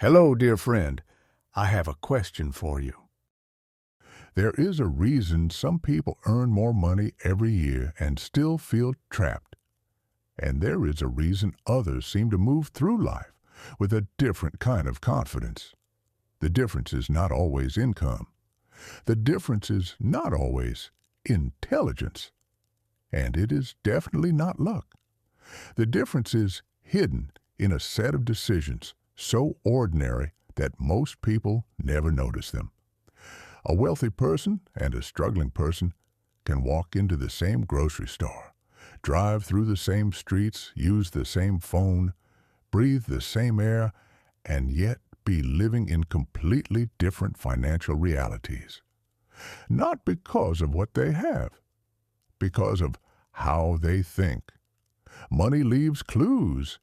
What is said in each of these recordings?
Hello, dear friend. I have a question for you. There is a reason some people earn more money every year and still feel trapped. And there is a reason others seem to move through life with a different kind of confidence. The difference is not always income. The difference is not always intelligence. And it is definitely not luck. The difference is hidden in a set of decisions so ordinary that most people never notice them. A wealthy person and a struggling person can walk into the same grocery store, drive through the same streets, use the same phone, breathe the same air, and yet be living in completely different financial realities. Not because of what they have, because of how they think. Money leaves clues.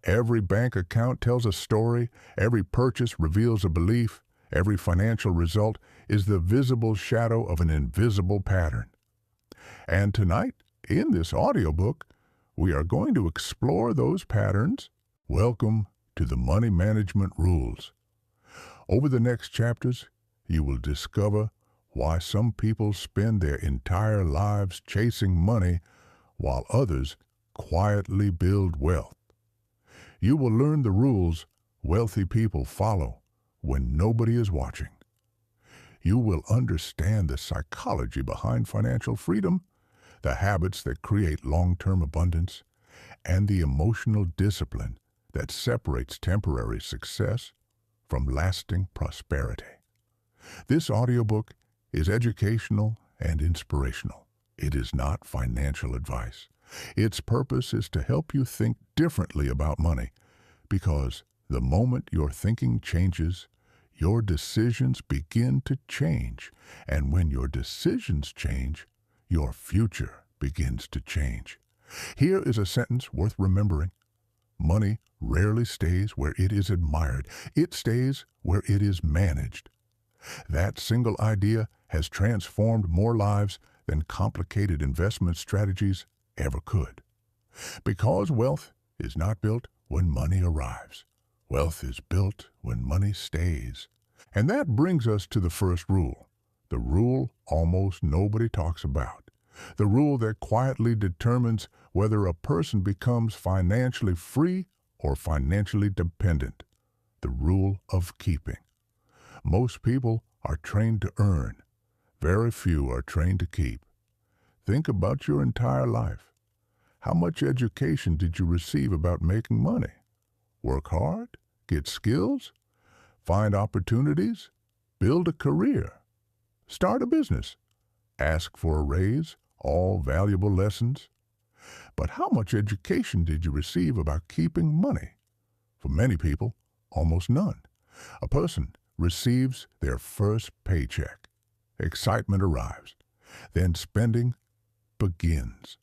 Every bank account tells a story, every purchase reveals a belief, every financial result is the visible shadow of an invisible pattern. And tonight, in this audiobook, we are going to explore those patterns. Welcome to the Money Management Rules. Over the next chapters, you will discover why some people spend their entire lives chasing money while others quietly build wealth. You will learn the rules wealthy people follow when nobody is watching. You will understand the psychology behind financial freedom, the habits that create long-term abundance, and the emotional discipline that separates temporary success from lasting prosperity. This audiobook is educational and inspirational. It is not financial advice. Its purpose is to help you think differently about money, because the moment your thinking changes, your decisions begin to change. And when your decisions change, your future begins to change. Here is a sentence worth remembering. Money rarely stays where it is admired. It stays where it is managed. That single idea has transformed more lives than complicated investment strategies ever could. Because wealth is not built when money arrives. Wealth is built when money stays. And that brings us to the first rule, the rule almost nobody talks about, the rule that quietly determines whether a person becomes financially free or financially dependent, the rule of keeping. Most people are trained to earn. Very few are trained to keep. Think about your entire life. How much education did you receive about making money? Work hard? Get skills? Find opportunities? Build a career? Start a business? Ask for a raise? All valuable lessons. But how much education did you receive about keeping money? For many people, almost none. A person receives their first paycheck. Excitement arrives. Then spending begins.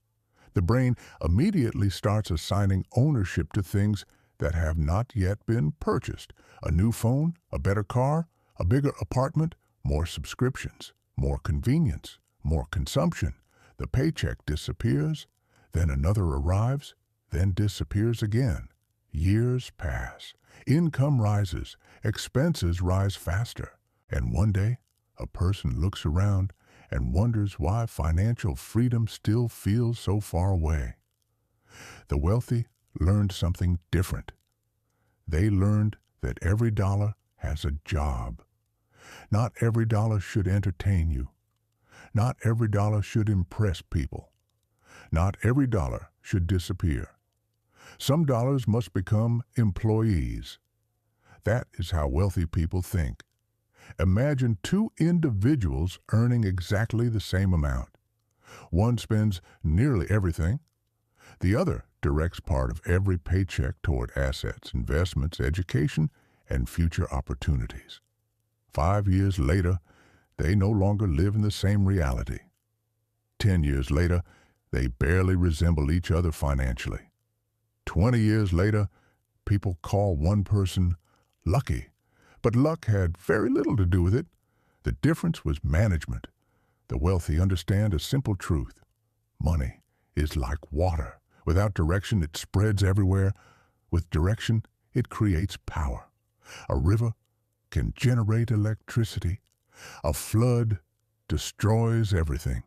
The brain immediately starts assigning ownership to things that have not yet been purchased. A new phone, a better car, a bigger apartment, more subscriptions, more convenience, more consumption. The paycheck disappears, then another arrives, then disappears again. Years pass. Income rises. Expenses rise faster. And one day, a person looks around and wonders why financial freedom still feels so far away. The wealthy learned something different. They learned that every dollar has a job. Not every dollar should entertain you. Not every dollar should impress people. Not every dollar should disappear. Some dollars must become employees. That is how wealthy people think. Imagine two individuals earning exactly the same amount. One spends nearly everything. The other directs part of every paycheck toward assets, investments, education, and future opportunities. 5 years later, they no longer live in the same reality. 10 years later, they barely resemble each other financially. 20 years later, people call one person lucky. But luck had very little to do with it. The difference was management. The wealthy understand a simple truth. Money is like water. Without direction, it spreads everywhere. With direction, it creates power. A river can generate electricity. A flood destroys everything.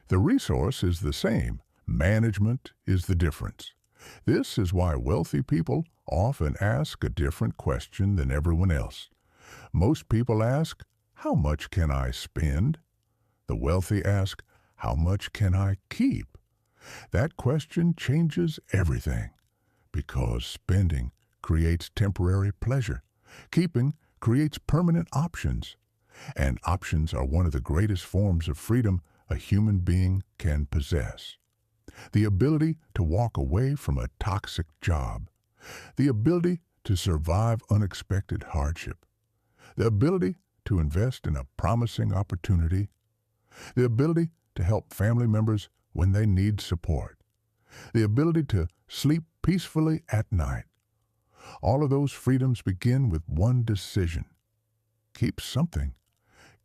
The resource is the same. Management is the difference. This is why wealthy people often ask a different question than everyone else. Most people ask, "How much can I spend?" The wealthy ask, "How much can I keep?" That question changes everything, because spending creates temporary pleasure. Keeping creates permanent options. And options are one of the greatest forms of freedom a human being can possess. The ability to walk away from a toxic job. The ability to survive unexpected hardship. The ability to invest in a promising opportunity. The ability to help family members when they need support. The ability to sleep peacefully at night. All of those freedoms begin with one decision. Keep something.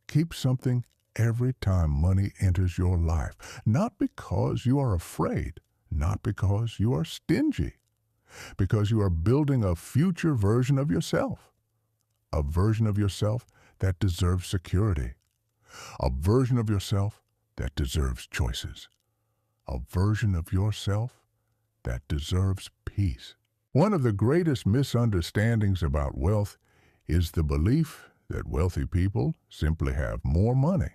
Keep something every time money enters your life, not because you are afraid, not because you are stingy, because you are building a future version of yourself, a version of yourself that deserves security, a version of yourself that deserves choices, a version of yourself that deserves peace. One of the greatest misunderstandings about wealth is the belief that wealthy people simply have more money.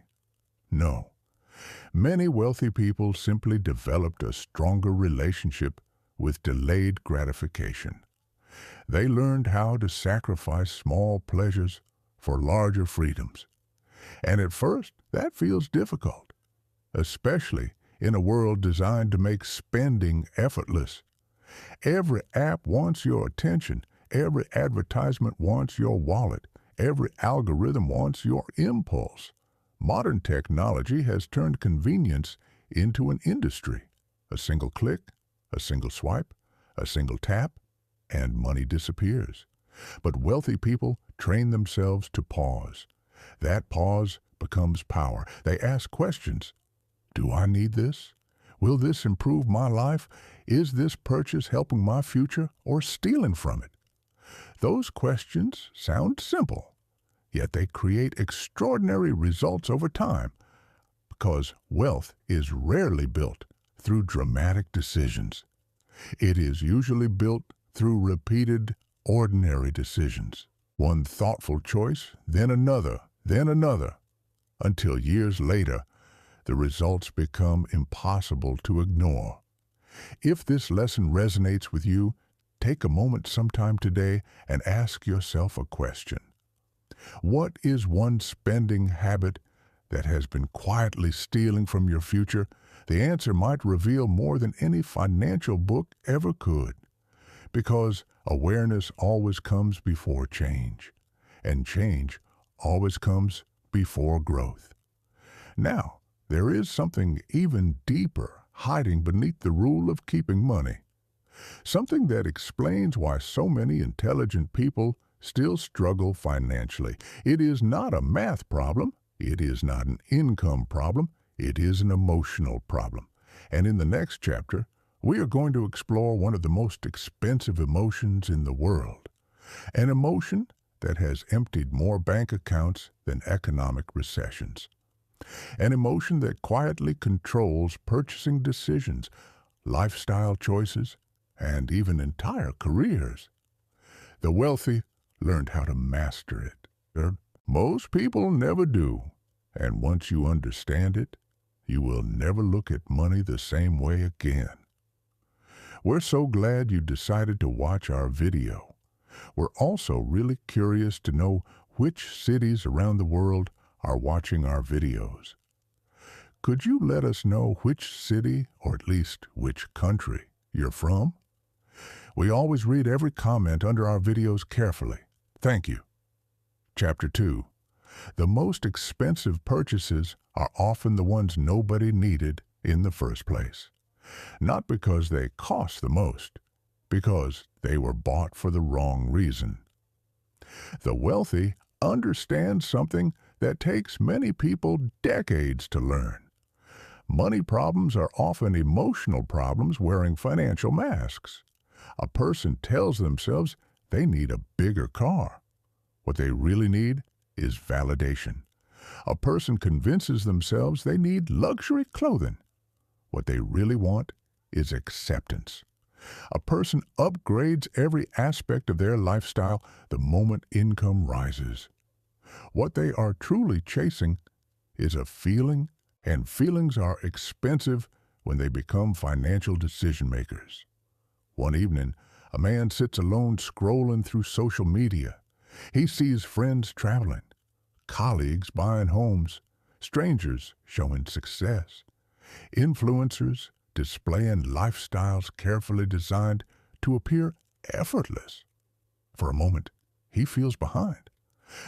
No. Many wealthy people simply developed a stronger relationship with delayed gratification. They learned how to sacrifice small pleasures for larger freedoms. And at first, that feels difficult, especially in a world designed to make spending effortless. Every app wants your attention. Every advertisement wants your wallet. Every algorithm wants your impulse. Modern technology has turned convenience into an industry. A single click, a single swipe, a single tap, and money disappears. But wealthy people train themselves to pause. That pause becomes power. They ask questions. Do I need this? Will this improve my life? Is this purchase helping my future or stealing from it? Those questions sound simple, yet they create extraordinary results over time, because wealth is rarely built through dramatic decisions. It is usually built through repeated, ordinary decisions. One thoughtful choice, then another, until years later, the results become impossible to ignore. If this lesson resonates with you, take a moment sometime today and ask yourself a question. What is one spending habit that has been quietly stealing from your future? The answer might reveal more than any financial book ever could. Because awareness always comes before change, and change always comes before growth. Now, there is something even deeper hiding beneath the rule of keeping money. Something that explains why so many intelligent people still struggle financially. It is not a math problem. It is not an income problem. It is an emotional problem. And in the next chapter, we are going to explore one of the most expensive emotions in the world. An emotion that has emptied more bank accounts than economic recessions. An emotion that quietly controls purchasing decisions, lifestyle choices, and even entire careers. The wealthy learned how to master it. Most people never do. And once you understand it, you will never look at money the same way again. We're so glad you decided to watch our video. We're also really curious to know which cities around the world are watching our videos. Could you let us know which city, or at least which country, you're from? We always read every comment under our videos carefully. Thank you. Chapter 2. The most expensive purchases are often the ones nobody needed in the first place. Not because they cost the most, because they were bought for the wrong reason. The wealthy understand something that takes many people decades to learn. Money problems are often emotional problems wearing financial masks. A person tells themselves they need a bigger car, What they really need is validation. A person convinces themselves they need luxury clothing. What they really want is acceptance. A person upgrades every aspect of their lifestyle the moment income rises. What they are truly chasing is a feeling, and feelings are expensive when they become financial decision makers. One evening, a man sits alone scrolling through social media. He sees friends traveling, colleagues buying homes, strangers showing success, influencers displaying lifestyles carefully designed to appear effortless. For a moment, he feels behind.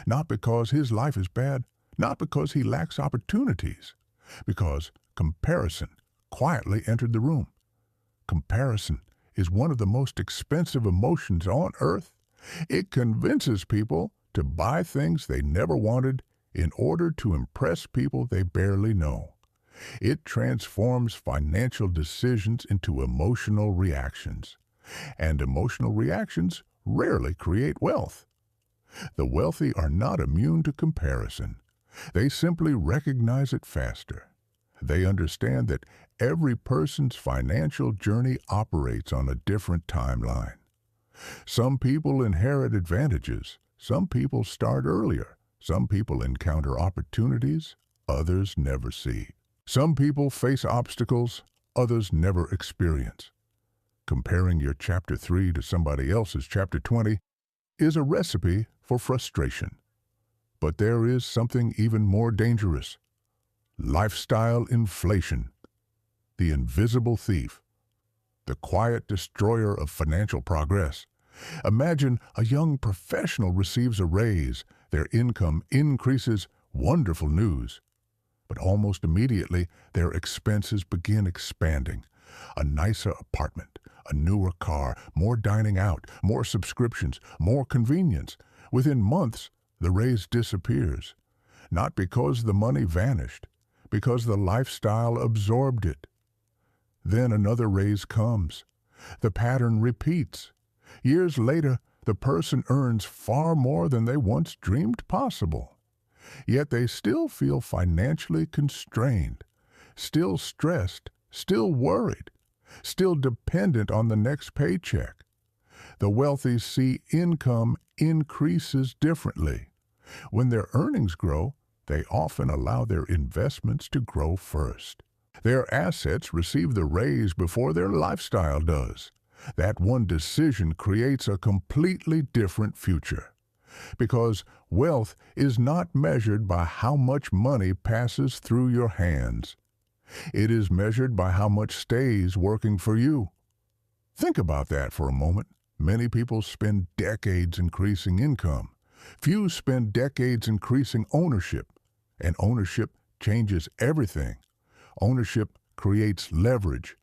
Not because his life is bad, not because he lacks opportunities, because comparison quietly entered the room. Comparison is one of the most expensive emotions on earth. It convinces people to buy things they never wanted in order to impress people they barely know. It transforms financial decisions into emotional reactions, and emotional reactions rarely create wealth. The wealthy are not immune to comparison. They simply recognize it faster. They understand that every person's financial journey operates on a different timeline. Some people inherit advantages. Some people start earlier. Some people encounter opportunities others never see. Some people face obstacles others never experience. Comparing your chapter 3 to somebody else's chapter 20 is a recipe for frustration. But there is something even more dangerous: lifestyle inflation, the invisible thief, the quiet destroyer of financial progress. Imagine a young professional receives a raise, their income increases, wonderful news. But almost immediately, their expenses begin expanding. A nicer apartment, a newer car, more dining out, more subscriptions, more convenience. Within months, the raise disappears. Not because the money vanished, because the lifestyle absorbed it. Then another raise comes. The pattern repeats. Years later, the person earns far more than they once dreamed possible. Yet they still feel financially constrained, still stressed, still worried, still dependent on the next paycheck. The wealthy see income increases differently. When their earnings grow, they often allow their investments to grow first. Their assets receive the raise before their lifestyle does. That one decision creates a completely different future. Because wealth is not measured by how much money passes through your hands. It is measured by how much stays working for you. Think about that for a moment. Many people spend decades increasing income. Few spend decades increasing ownership. And ownership changes everything. Ownership creates leverage.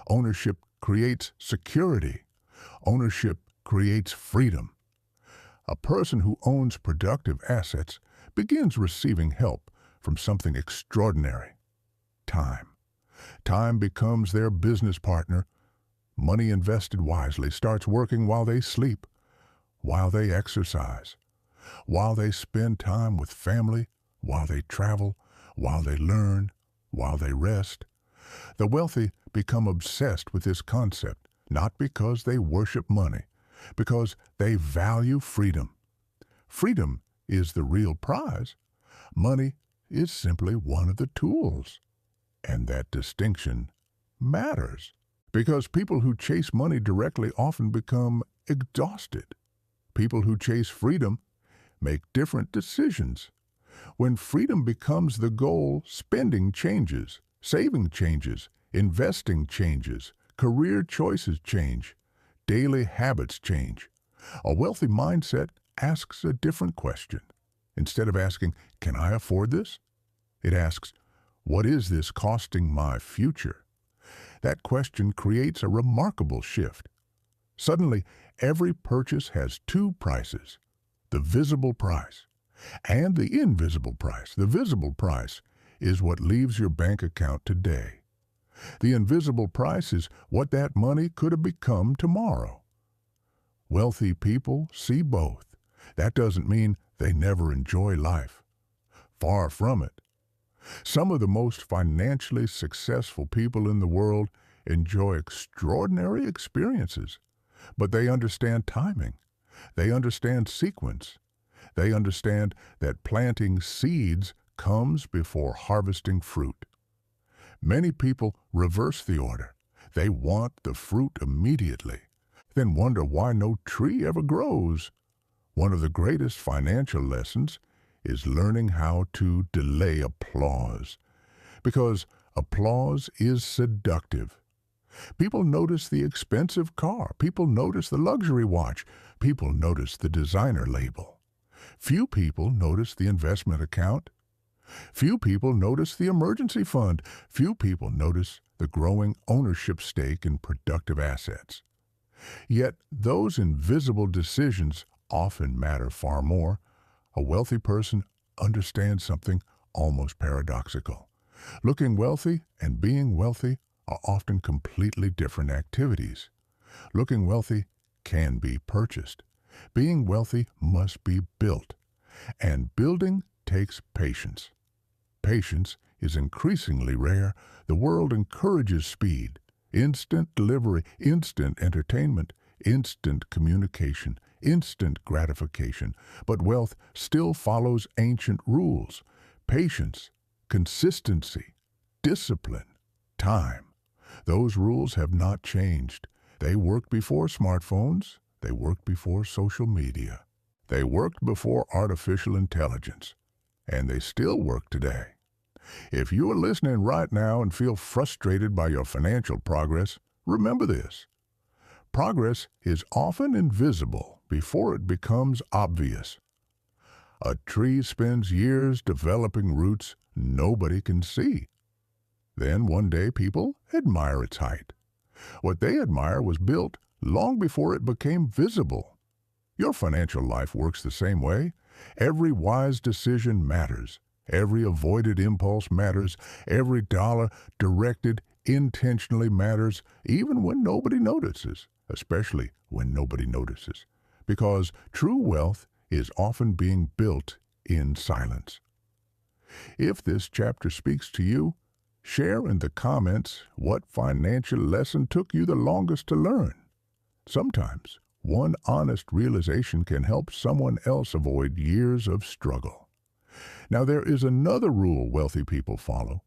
Ownership creates security. Ownership creates freedom. A person who owns productive assets begins receiving help from something extraordinary: time. Time becomes their business partner. Money invested wisely starts working while they sleep, while they exercise, while they spend time with family, while they travel, while they learn, while they rest. The wealthy become obsessed with this concept, not because they worship money, because they value freedom. Freedom is the real prize. Money is simply one of the tools. And that distinction matters, because people who chase money directly often become exhausted. People who chase freedom make different decisions. When freedom becomes the goal, spending changes, saving changes, investing changes, career choices change, daily habits change. A wealthy mindset asks a different question. Instead of asking, "Can I afford this?" it asks, "What is this costing my future?" That question creates a remarkable shift. Suddenly, every purchase has two prices: the visible price and the invisible price. The visible price is what leaves your bank account today. The invisible price is what that money could have become tomorrow. Wealthy people see both. That doesn't mean They never enjoy life. Far from it. Some of the most financially successful people in the world enjoy extraordinary experiences, but they understand timing. They understand sequence. They understand that planting seeds comes before harvesting fruit. Many people reverse the order. They want the fruit immediately, then wonder why no tree ever grows. One of the greatest financial lessons is learning how to delay applause, because applause is seductive. People notice the expensive car. People notice the luxury watch. People notice the designer label. Few people notice the investment account. Few people notice the emergency fund. Few people notice the growing ownership stake in productive assets. Yet those invisible decisions often matter far more. A wealthy person understands something almost paradoxical. Looking wealthy and being wealthy are often completely different activities. Looking wealthy can be purchased. Being wealthy must be built. And building takes patience. Patience is increasingly rare. The world encourages speed, instant delivery, instant entertainment, instant communication, instant gratification. But wealth still follows ancient rules: patience, consistency, discipline, time. Those rules have not changed. They worked before smartphones. They worked before social media. They worked before artificial intelligence. And they still work today. If you are listening right now and feel frustrated by your financial progress, remember this. Progress is often invisible before it becomes obvious. A tree spends years developing roots nobody can see. Then one day people admire its height. What they admire was built long before it became visible. Your financial life works the same way. Every wise decision matters. Every avoided impulse matters. Every dollar directed intentionally matters, even when nobody notices, especially when nobody notices, because true wealth is often being built in silence. If this chapter speaks to you, share in the comments what financial lesson took you the longest to learn. Sometimes one honest realization can help someone else avoid years of struggle. Now, there is another rule wealthy people follow,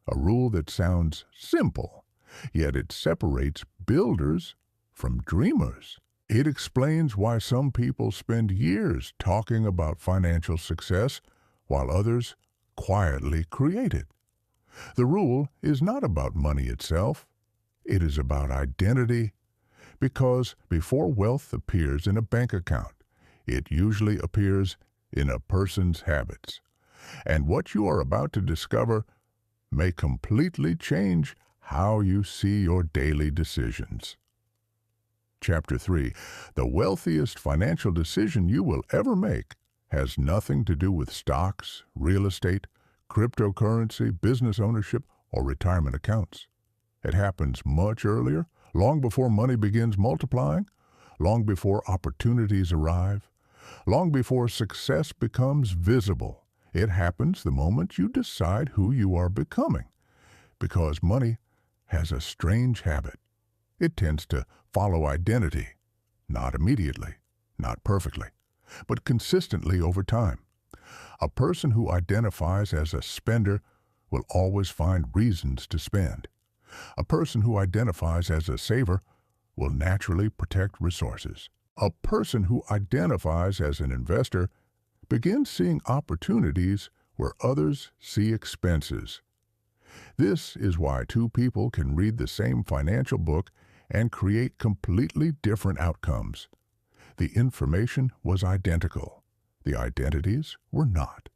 a rule that sounds simple, yet it separates builders from dreamers. It explains why some people spend years talking about financial success while others quietly create it. The rule is not about money itself. It is about identity, because before wealth appears in a bank account, it usually appears in a person's habits. And what you are about to discover may completely change how you see your daily decisions. Chapter 3. The wealthiest financial decision you will ever make has nothing to do with stocks, real estate, cryptocurrency, business ownership, or retirement accounts. It happens much earlier, long before money begins multiplying, long before opportunities arrive, long before success becomes visible. It happens the moment you decide who you are becoming, because money has a strange habit. It tends to follow identity, not immediately, not perfectly, but consistently over time. A person who identifies as a spender will always find reasons to spend. A person who identifies as a saver will naturally protect resources. A person who identifies as an investor begins seeing opportunities where others see expenses. This is why two people can read the same financial book and create completely different outcomes. The information was identical. The identities were not.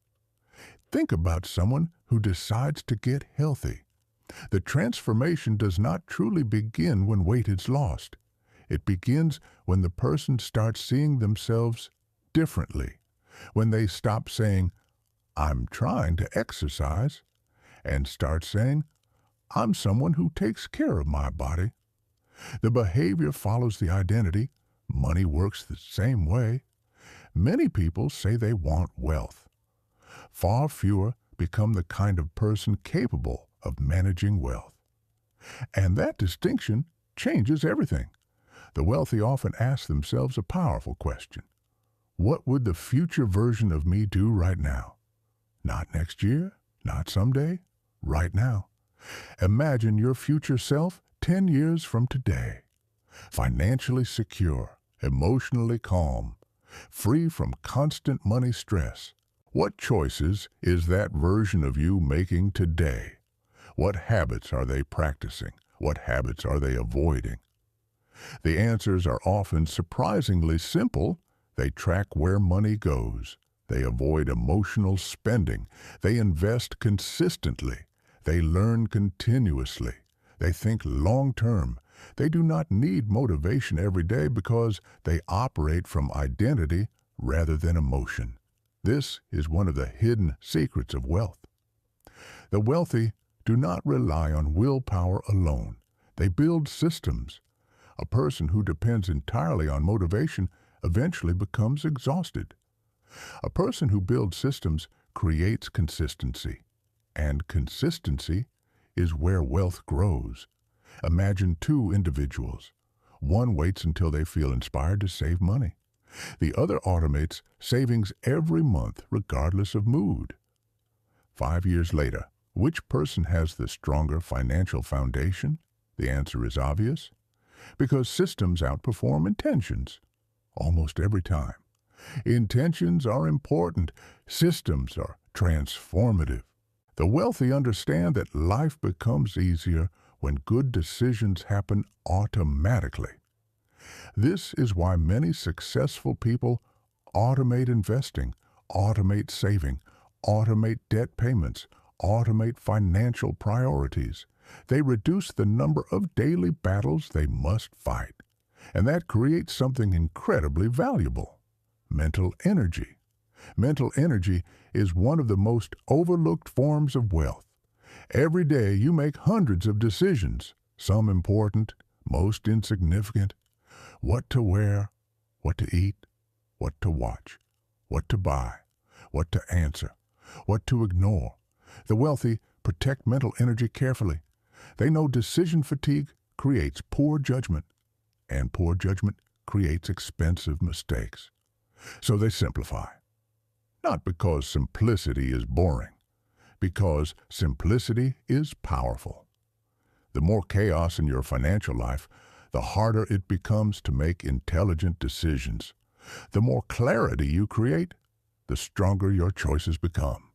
Think about someone who decides to get healthy. The transformation does not truly begin when weight is lost. It begins when the person starts seeing themselves differently, when they stop saying, "I'm trying to exercise," and start saying, "I'm someone who takes care of my body." The behavior follows the identity. Money works the same way. Many people say they want wealth. Far fewer become the kind of person capable of managing wealth. And that distinction changes everything. The wealthy often ask themselves a powerful question. What would the future version of me do right now? Not next year, not someday, right now. Imagine your future self 10 years from today. Financially secure, emotionally calm, free from constant money stress. What choices is that version of you making today? What habits are they practicing? What habits are they avoiding? The answers are often surprisingly simple. They track where money goes. They avoid emotional spending. They invest consistently. They learn continuously. They think long-term. They do not need motivation every day because they operate from identity rather than emotion. This is one of the hidden secrets of wealth. The wealthy do not rely on willpower alone. They build systems. A person who depends entirely on motivation eventually becomes exhausted. A person who builds systems creates consistency, and consistency is where wealth grows. Imagine two individuals. One waits until they feel inspired to save money. The other automates savings every month regardless of mood. 5 years later, which person has the stronger financial foundation? The answer is obvious. Because systems outperform intentions almost every time. Intentions are important. Systems are transformative. The wealthy understand that life becomes easier when good decisions happen automatically. This is why many successful people automate investing, automate saving, automate debt payments, automate financial priorities. They reduce the number of daily battles they must fight. And that creates something incredibly valuable: mental energy. Mental energy is one of the most overlooked forms of wealth. Every day you make hundreds of decisions, some important, most insignificant. What to wear, what to eat, what to watch, what to buy, what to answer, what to ignore. The wealthy protect mental energy carefully. They know decision fatigue creates poor judgment, and poor judgment creates expensive mistakes. So they simplify. Not because simplicity is boring, because simplicity is powerful. The more chaos in your financial life, the harder it becomes to make intelligent decisions. The more clarity you create, the stronger your choices become.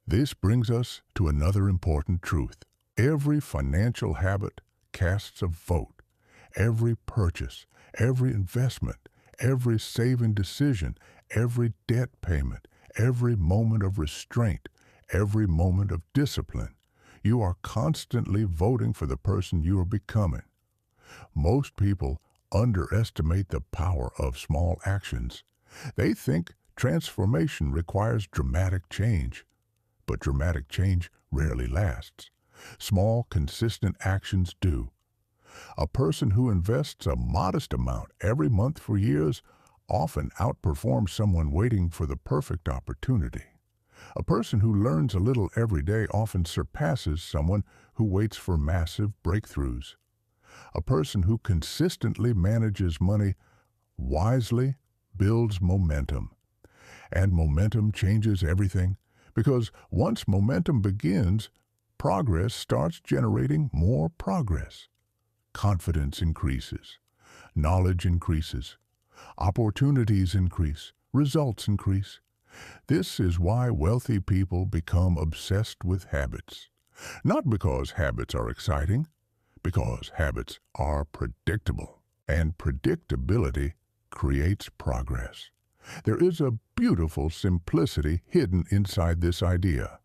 This brings us to another important truth. Every financial habit casts a vote. Every purchase, every investment, every saving decision, every debt payment, every moment of restraint, every moment of discipline. You are constantly voting for the person you are becoming. Most people underestimate the power of small actions. They think transformation requires dramatic change, but dramatic change rarely lasts. Small, consistent actions do. A person who invests a modest amount every month for years often outperforms someone waiting for the perfect opportunity. A person who learns a little every day often surpasses someone who waits for massive breakthroughs. A person who consistently manages money wisely builds momentum. And momentum changes everything, because once momentum begins, progress starts generating more progress. Confidence increases, knowledge increases, opportunities increase, results increase. This is why wealthy people become obsessed with habits. Not because habits are exciting, because habits are predictable. And predictability creates progress. There is a beautiful simplicity hidden inside this idea.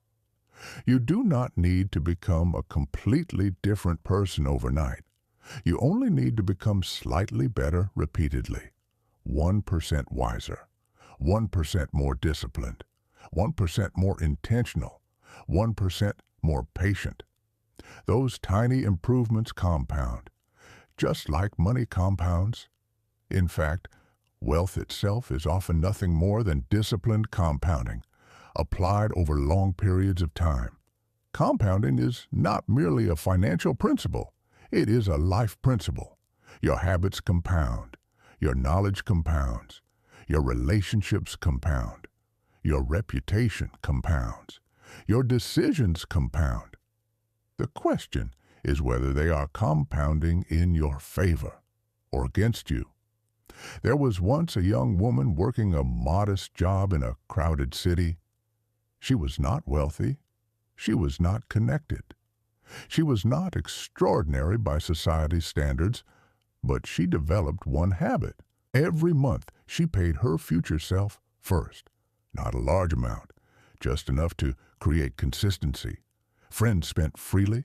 You do not need to become a completely different person overnight. You only need to become slightly better repeatedly. 1% wiser, 1% more disciplined, 1% more intentional, 1% more patient. Those tiny improvements compound, just like money compounds. In fact, Wealth itself is often nothing more than disciplined compounding, applied over long periods of time. Compounding is not merely a financial principle, it is a life principle. Your habits compound, your knowledge compounds, your relationships compound, your reputation compounds, your decisions compound. The question is whether they are compounding in your favor or against you. There was once a young woman working a modest job in a crowded city. She was not wealthy. She was not connected. She was not extraordinary by society's standards, but she developed one habit. Every month, she paid her future self first. Not a large amount, just enough to create consistency. Friends spent freely.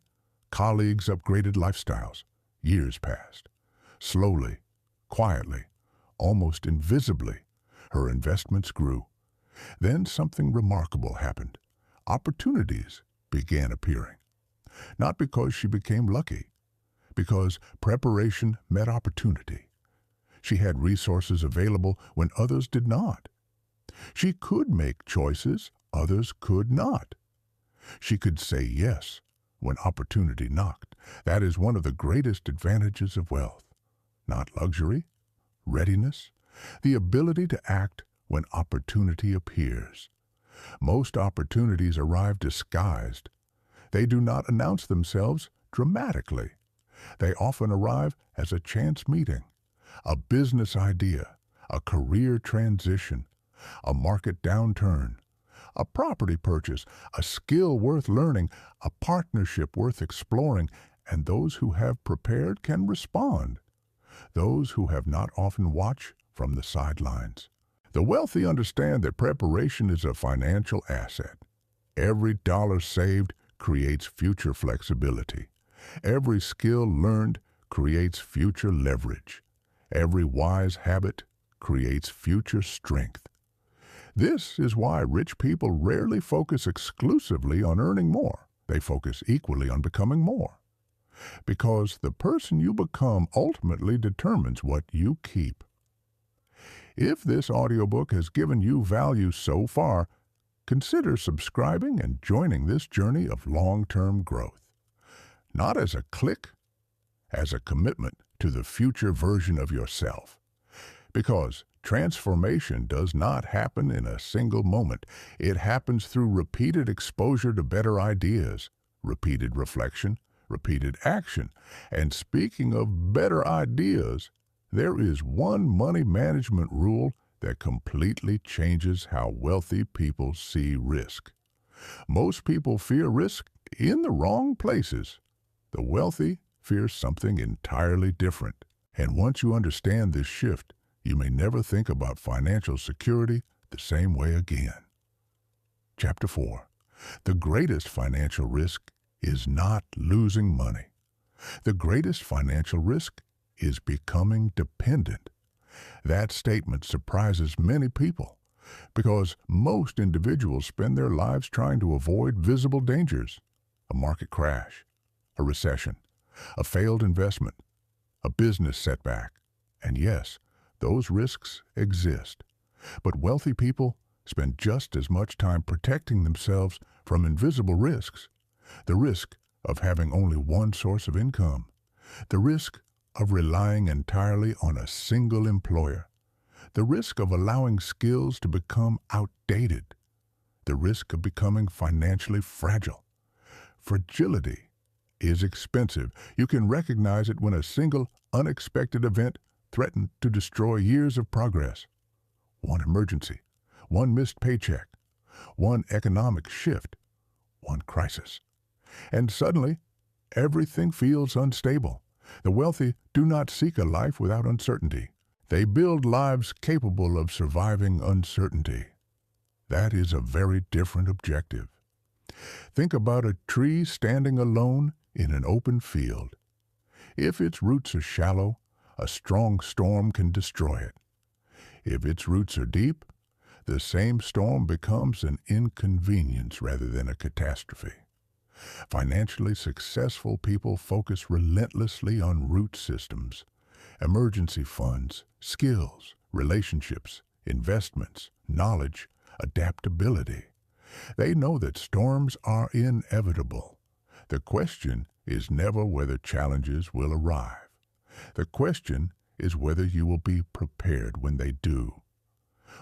Colleagues upgraded lifestyles. Years passed. Slowly, quietly, almost invisibly, her investments grew. Then something remarkable happened. Opportunities began appearing. Not because she became lucky, because preparation met opportunity. She had resources available when others did not. She could make choices others could not. She could say yes when opportunity knocked. That is one of the greatest advantages of wealth. Not luxury, readiness, the ability to act when opportunity appears. Most opportunities arrive disguised. They do not announce themselves dramatically. They often arrive as a chance meeting, a business idea, a career transition, a market downturn, a property purchase, a skill worth learning, a partnership worth exploring, and those who have prepared can respond. Those who have not often watch from the sidelines. The wealthy understand that preparation is a financial asset. Every dollar saved creates future flexibility. Every skill learned creates future leverage. Every wise habit creates future strength. This is why rich people rarely focus exclusively on earning more. They focus equally on becoming more. Because the person you become ultimately determines what you keep. If this audiobook has given you value so far, consider subscribing and joining this journey of long-term growth. Not as a click, as a commitment to the future version of yourself. Because transformation does not happen in a single moment. It happens through repeated exposure to better ideas, repeated reflection, repeated action. And speaking of better ideas, there is one money management rule that completely changes how wealthy people see risk. Most people fear risk in the wrong places. The wealthy fear something entirely different. And once you understand this shift, you may never think about financial security the same way again. Chapter 4. The greatest financial risk is not losing money. The greatest financial risk is becoming dependent. That statement surprises many people because most individuals spend their lives trying to avoid visible dangers: a market crash, a recession, a failed investment, a business setback. And yes, those risks exist. But wealthy people spend just as much time protecting themselves from invisible risks. The risk of having only one source of income. The risk of relying entirely on a single employer. The risk of allowing skills to become outdated. The risk of becoming financially fragile. Fragility is expensive. You can recognize it when a single unexpected event threatened to destroy years of progress. One emergency, one missed paycheck, one economic shift, one crisis. And suddenly, everything feels unstable. The wealthy do not seek a life without uncertainty. They build lives capable of surviving uncertainty. That is a very different objective. Think about a tree standing alone in an open field. If its roots are shallow, a strong storm can destroy it. If its roots are deep, the same storm becomes an inconvenience rather than a catastrophe. Financially successful people focus relentlessly on root systems, emergency funds, skills, relationships, investments, knowledge, adaptability. They know that storms are inevitable. The question is never whether challenges will arrive. The question is whether you will be prepared when they do.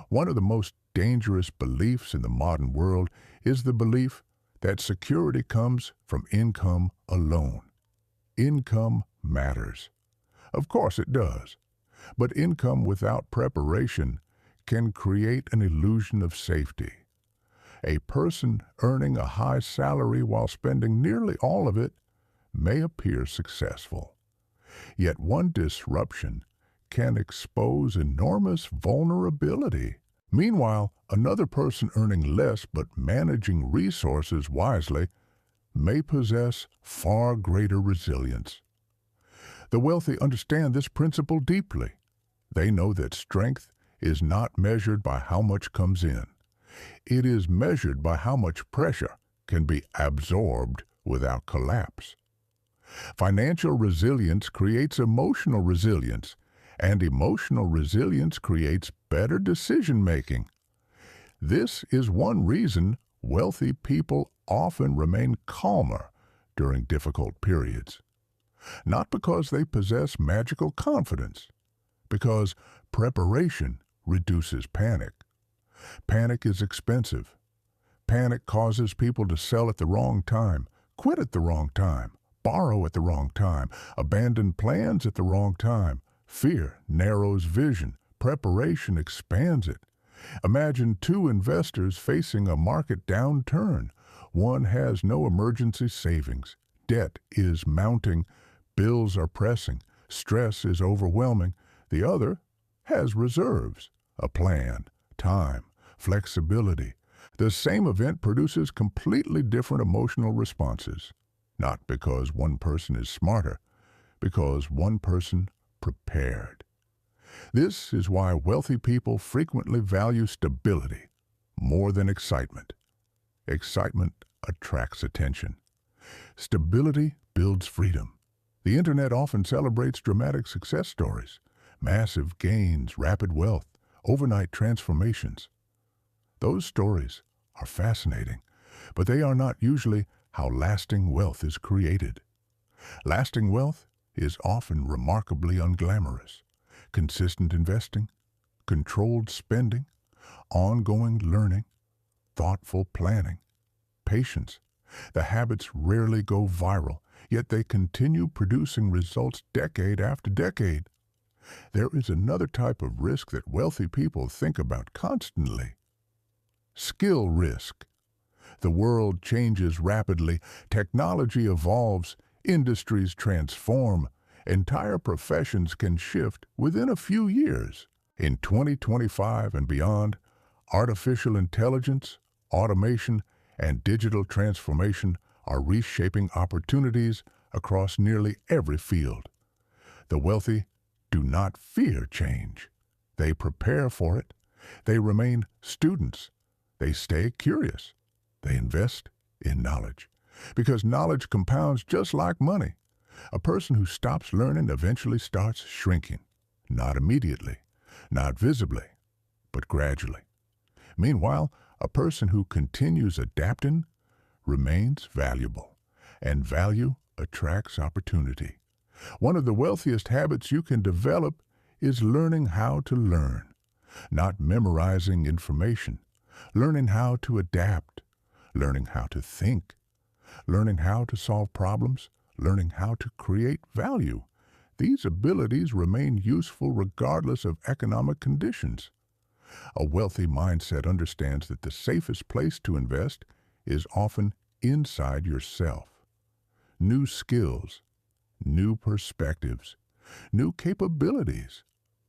One of the most dangerous beliefs in the modern world is the belief that security comes from income alone. Income matters. Of course it does. But income without preparation can create an illusion of safety. A person earning a high salary while spending nearly all of it may appear successful. Yet one disruption can expose enormous vulnerability. Meanwhile, another person earning less but managing resources wisely may possess far greater resilience. The wealthy understand this principle deeply. They know that strength is not measured by how much comes in. It is measured by how much pressure can be absorbed without collapse. Financial resilience creates emotional resilience, and emotional resilience creates better decision-making. This is one reason wealthy people often remain calmer during difficult periods. Not because they possess magical confidence, because preparation reduces panic. Panic is expensive. Panic causes people to sell at the wrong time, quit at the wrong time, borrow at the wrong time, abandon plans at the wrong time. Fear narrows vision. Preparation expands it. Imagine two investors facing a market downturn. One has no emergency savings. Debt is mounting. Bills are pressing. Stress is overwhelming. The other has reserves, a plan, time, flexibility. The same event produces completely different emotional responses, not because one person is smarter, because one person prepared. This is why wealthy people frequently value stability more than excitement. Excitement attracts attention. Stability builds freedom. The internet often celebrates dramatic success stories, massive gains, rapid wealth, overnight transformations. Those stories are fascinating, but they are not usually how lasting wealth is created. Lasting wealth is often remarkably unglamorous. Consistent investing, controlled spending, ongoing learning, thoughtful planning, patience. The habits rarely go viral, yet they continue producing results decade after decade. There is another type of risk that wealthy people think about constantly. Skill risk. The world changes rapidly, technology evolves, industries transform, entire professions can shift within a few years. In 2025 and beyond, artificial intelligence, automation, and digital transformation are reshaping opportunities across nearly every field. The wealthy do not fear change. They prepare for it. They remain students. They stay curious. They invest in knowledge. Because knowledge compounds just like money. A person who stops learning eventually starts shrinking. Not immediately, not visibly, but gradually. Meanwhile, a person who continues adapting remains valuable, and value attracts opportunity. One of the wealthiest habits you can develop is learning how to learn, not memorizing information, learning how to adapt, learning how to think, learning how to solve problems, learning how to create value. These abilities remain useful regardless of economic conditions. A wealthy mindset understands that the safest place to invest is often inside yourself. New skills, new perspectives, new capabilities.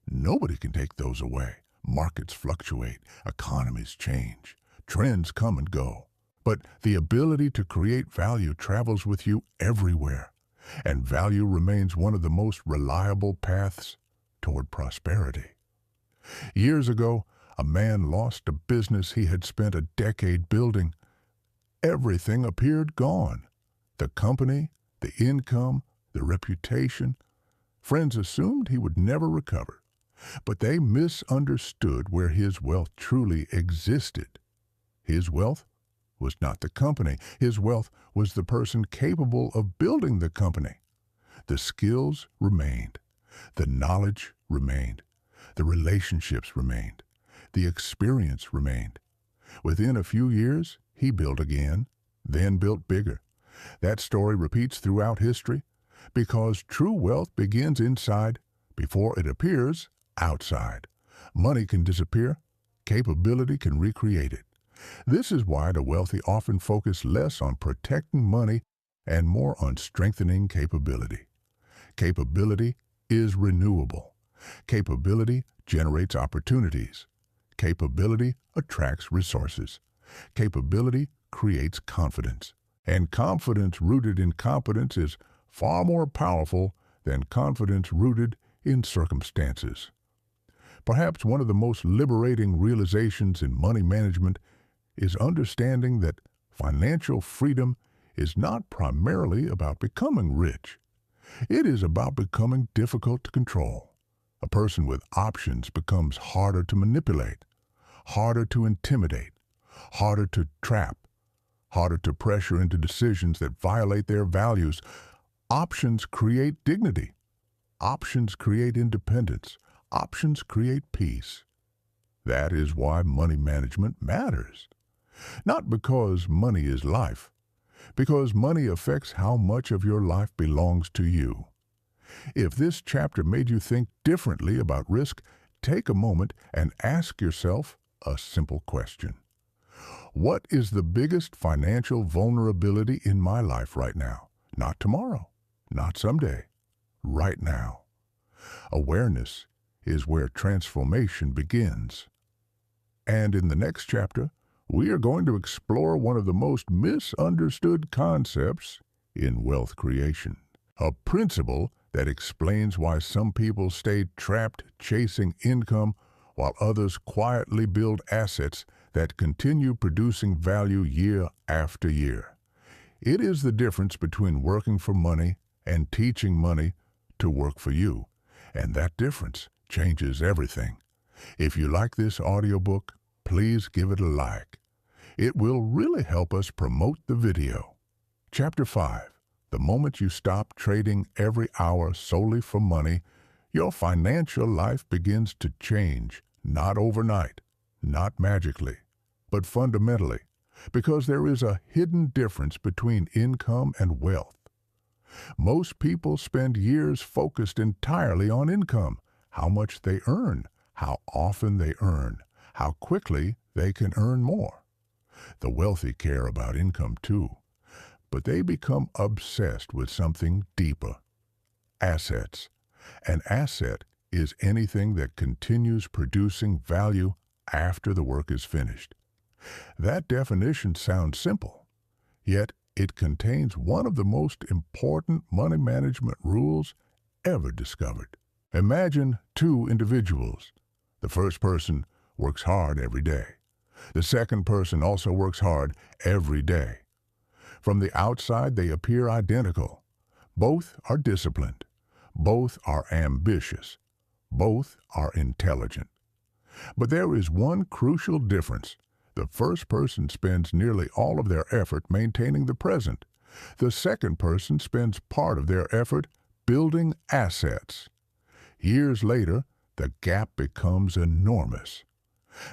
Nobody can take those away. Markets fluctuate, economies change, trends come and go. But the ability to create value travels with you everywhere, and value remains one of the most reliable paths toward prosperity. Years ago, a man lost a business he had spent a decade building. Everything appeared gone. The company, the income, the reputation. Friends assumed he would never recover. But they misunderstood where his wealth truly existed. His wealth was not the company. His wealth was the person capable of building the company. The skills remained. The knowledge remained. The relationships remained. The experience remained. Within a few years, he built again, then built bigger. That story repeats throughout history because true wealth begins inside before it appears outside. Money can disappear. Capability can recreate it. This is why the wealthy often focus less on protecting money and more on strengthening capability. Capability is renewable. Capability generates opportunities. Capability attracts resources. Capability creates confidence. And confidence rooted in competence is far more powerful than confidence rooted in circumstances. Perhaps one of the most liberating realizations in money management is understanding that financial freedom is not primarily about becoming rich. It is about becoming difficult to control. A person with options becomes harder to manipulate, harder to intimidate, harder to trap, harder to pressure into decisions that violate their values. Options create dignity. Options create independence. Options create peace. That is why money management matters. Not because money is life, because money affects how much of your life belongs to you. If this chapter made you think differently about risk, take a moment and ask yourself a simple question. What is the biggest financial vulnerability in my life right now? Not tomorrow, not someday, right now. Awareness is where transformation begins. And in the next chapter, we are going to explore one of the most misunderstood concepts in wealth creation, a principle that explains why some people stay trapped chasing income while others quietly build assets that continue producing value year after year. It is the difference between working for money and teaching money to work for you, and that difference changes everything. If you like this audiobook, please give it a like. It will really help us promote the video. Chapter 5. The moment you stop trading every hour solely for money, your financial life begins to change, not overnight, not magically, but fundamentally, because there is a hidden difference between income and wealth. Most people spend years focused entirely on income, how much they earn, how often they earn, how quickly they can earn more. The wealthy care about income too, but they become obsessed with something deeper. Assets. An asset is anything that continues producing value after the work is finished. That definition sounds simple, yet it contains one of the most important money management rules ever discovered. Imagine two individuals. The first person works hard every day. The second person also works hard every day. From the outside, they appear identical. Both are disciplined. Both are ambitious. Both are intelligent. But there is one crucial difference. The first person spends nearly all of their effort maintaining the present. The second person spends part of their effort building assets. Years later, the gap becomes enormous.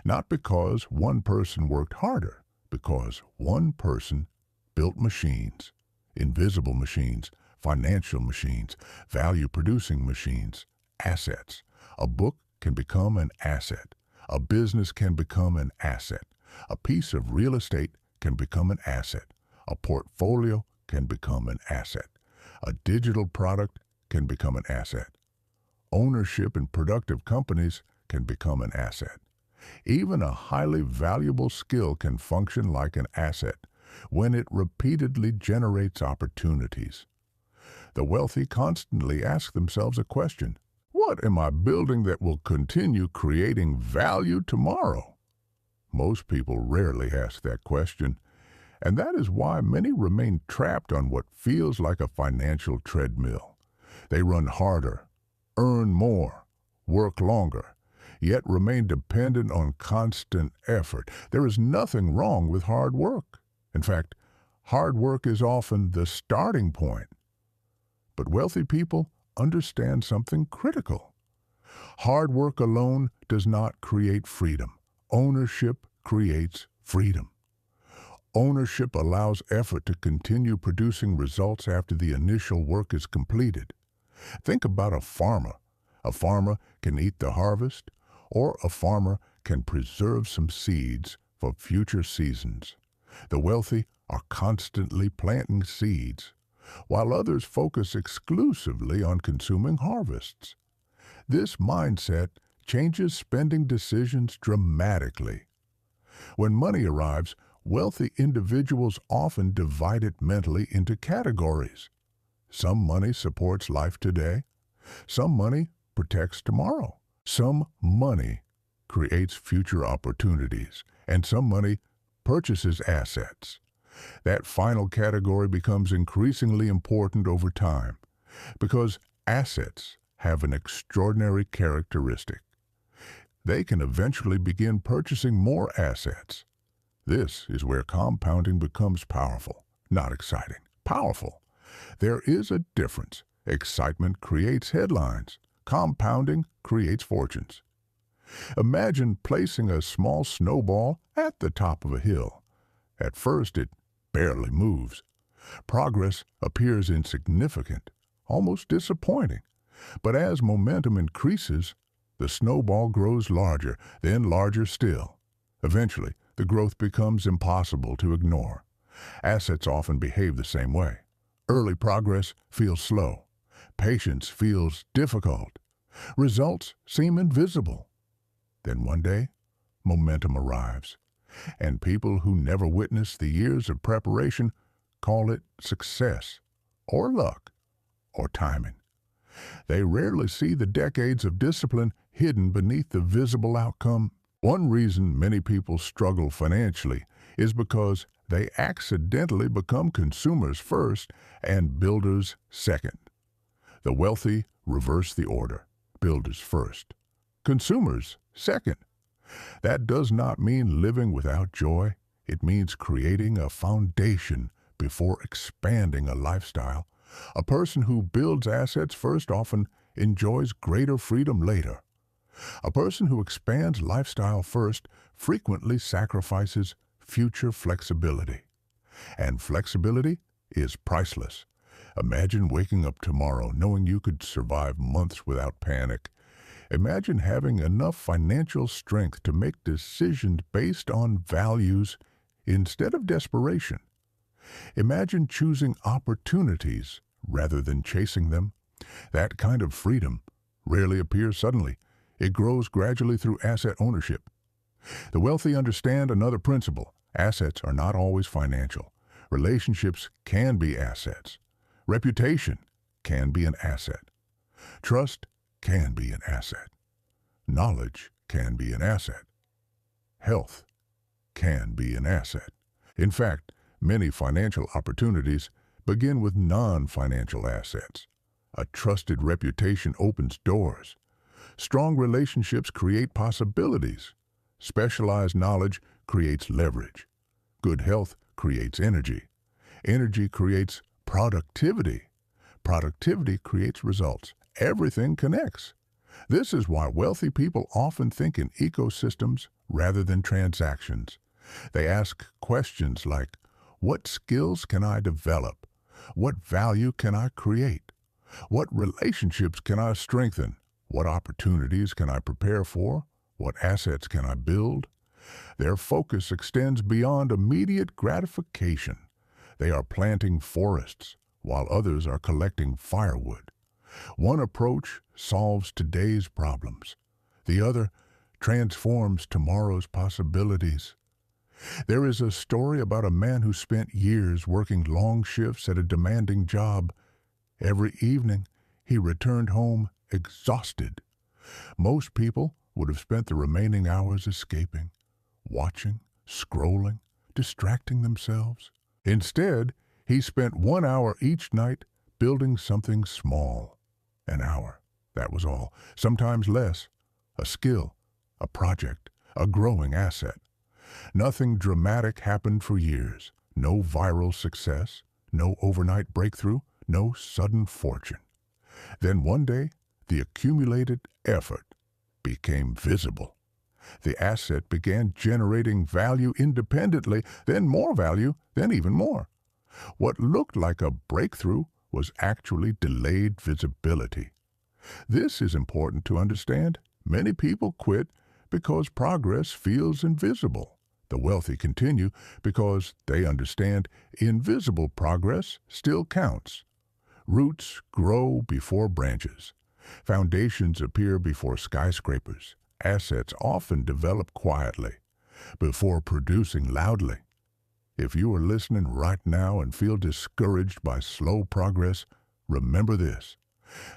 Not because one person worked harder, because one person built machines, invisible machines, financial machines, value-producing machines, assets. A book can become an asset. A business can become an asset. A piece of real estate can become an asset. A portfolio can become an asset. A digital product can become an asset. Ownership in productive companies can become an asset. Even a highly valuable skill can function like an asset when it repeatedly generates opportunities. The wealthy constantly ask themselves a question: what am I building that will continue creating value tomorrow? Most people rarely ask that question, and that is why many remain trapped on what feels like a financial treadmill. They run harder, earn more, work longer, yet remain dependent on constant effort. There is nothing wrong with hard work. In fact, hard work is often the starting point. But wealthy people understand something critical. Hard work alone does not create freedom. Ownership creates freedom. Ownership allows effort to continue producing results after the initial work is completed. Think about a farmer. A farmer can eat the harvest, or a farmer can preserve some seeds for future seasons. The wealthy are constantly planting seeds, while others focus exclusively on consuming harvests. This mindset changes spending decisions dramatically. When money arrives, wealthy individuals often divide it mentally into categories. Some money supports life today. Some money protects tomorrow. Some money creates future opportunities. And some money purchases assets. That final category becomes increasingly important over time because assets have an extraordinary characteristic. They can eventually begin purchasing more assets. This is where compounding becomes powerful, not exciting. Powerful. There is a difference. Excitement creates headlines. Compounding creates fortunes. Imagine placing a small snowball at the top of a hill. At first, it barely moves. Progress appears insignificant, almost disappointing. But as momentum increases, the snowball grows larger, then larger still. Eventually, the growth becomes impossible to ignore. Assets often behave the same way. Early progress feels slow. Patience feels difficult. Results seem invisible. Then one day, momentum arrives, and people who never witnessed the years of preparation call it success, or luck, or timing. They rarely see the decades of discipline hidden beneath the visible outcome. One reason many people struggle financially is because they accidentally become consumers first and builders second. The wealthy reverse the order. Builders first. Consumers second. That does not mean living without joy. It means creating a foundation before expanding a lifestyle. A person who builds assets first often enjoys greater freedom later. A person who expands lifestyle first frequently sacrifices future flexibility. And flexibility is priceless. Imagine waking up tomorrow knowing you could survive months without panic. Imagine having enough financial strength to make decisions based on values instead of desperation. Imagine choosing opportunities rather than chasing them. That kind of freedom rarely appears suddenly. It grows gradually through asset ownership. The wealthy understand another principle. Assets are not always financial. Relationships can be assets. Reputation can be an asset. Trust can be an asset. Knowledge can be an asset. Health can be an asset. In fact, many financial opportunities begin with non-financial assets. A trusted reputation opens doors. Strong relationships create possibilities. Specialized knowledge creates leverage. Good health creates energy. Energy creates productivity. Productivity creates results. Everything connects. This is why wealthy people often think in ecosystems rather than transactions. They ask questions like, what skills can I develop? What value can I create? What relationships can I strengthen? What opportunities can I prepare for? What assets can I build? Their focus extends beyond immediate gratification. They are planting forests, while others are collecting firewood. One approach solves today's problems. The other transforms tomorrow's possibilities. There is a story about a man who spent years working long shifts at a demanding job. Every evening, he returned home exhausted. Most people would have spent the remaining hours escaping, watching, scrolling, distracting themselves. Instead, he spent 1 hour each night building something small. An hour. That was all. Sometimes less. A skill, a project, a growing asset. Nothing dramatic happened for years. No viral success, no overnight breakthrough, no sudden fortune. Then one day, the accumulated effort became visible. The asset began generating value independently, then more value, then even more. What looked like a breakthrough was actually delayed visibility. This is important to understand. Many people quit because progress feels invisible. The wealthy continue because they understand invisible progress still counts. Roots grow before branches. Foundations appear before skyscrapers. Assets often develop quietly, before producing loudly. If you are listening right now and feel discouraged by slow progress, remember this.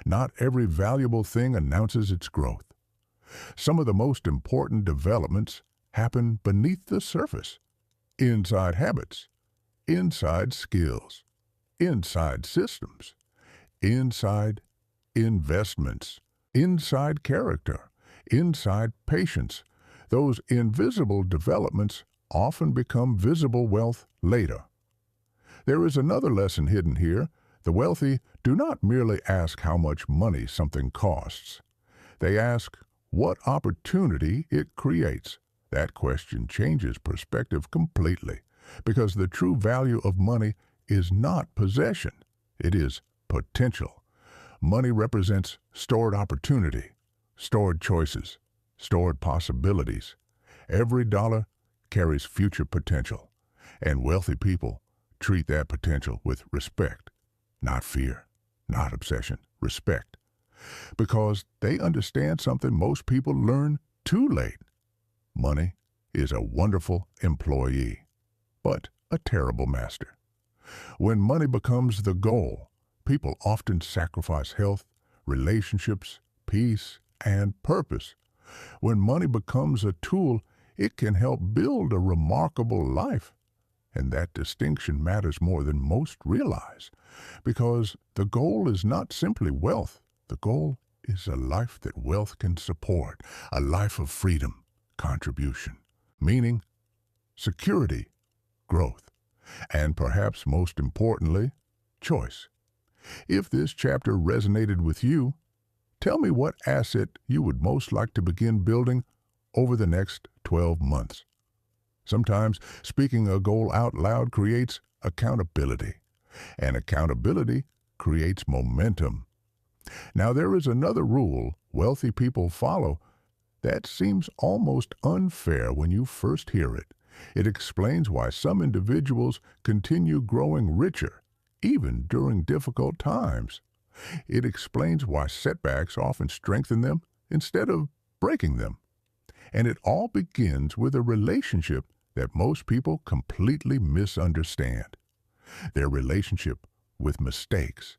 Not every valuable thing announces its growth. Some of the most important developments happen beneath the surface. Inside habits, inside skills, inside systems, inside investments, inside character, inside patience. Those invisible developments often become visible wealth later. There is another lesson hidden here. The wealthy do not merely ask how much money something costs. They ask what opportunity it creates. That question changes perspective completely, because the true value of money is not possession. It is potential. Money represents stored opportunity, stored choices, stored possibilities. Every dollar carries future potential, and wealthy people treat that potential with respect, not fear, not obsession, respect, because they understand something most people learn too late. Money is a wonderful employee, but a terrible master. When money becomes the goal, people often sacrifice health, relationships, peace, and purpose. When money becomes a tool, it can help build a remarkable life. And that distinction matters more than most realize, because the goal is not simply wealth. The goal is a life that wealth can support, a life of freedom, contribution, meaning, security, growth, and perhaps most importantly, choice. If this chapter resonated with you, tell me what asset you would most like to begin building over the next 12 months. Sometimes speaking a goal out loud creates accountability, and accountability creates momentum. Now, there is another rule wealthy people follow that seems almost unfair when you first hear it. It explains why some individuals continue growing richer, even during difficult times. It explains why setbacks often strengthen them instead of breaking them. And it all begins with a relationship that most people completely misunderstand. Their relationship with mistakes.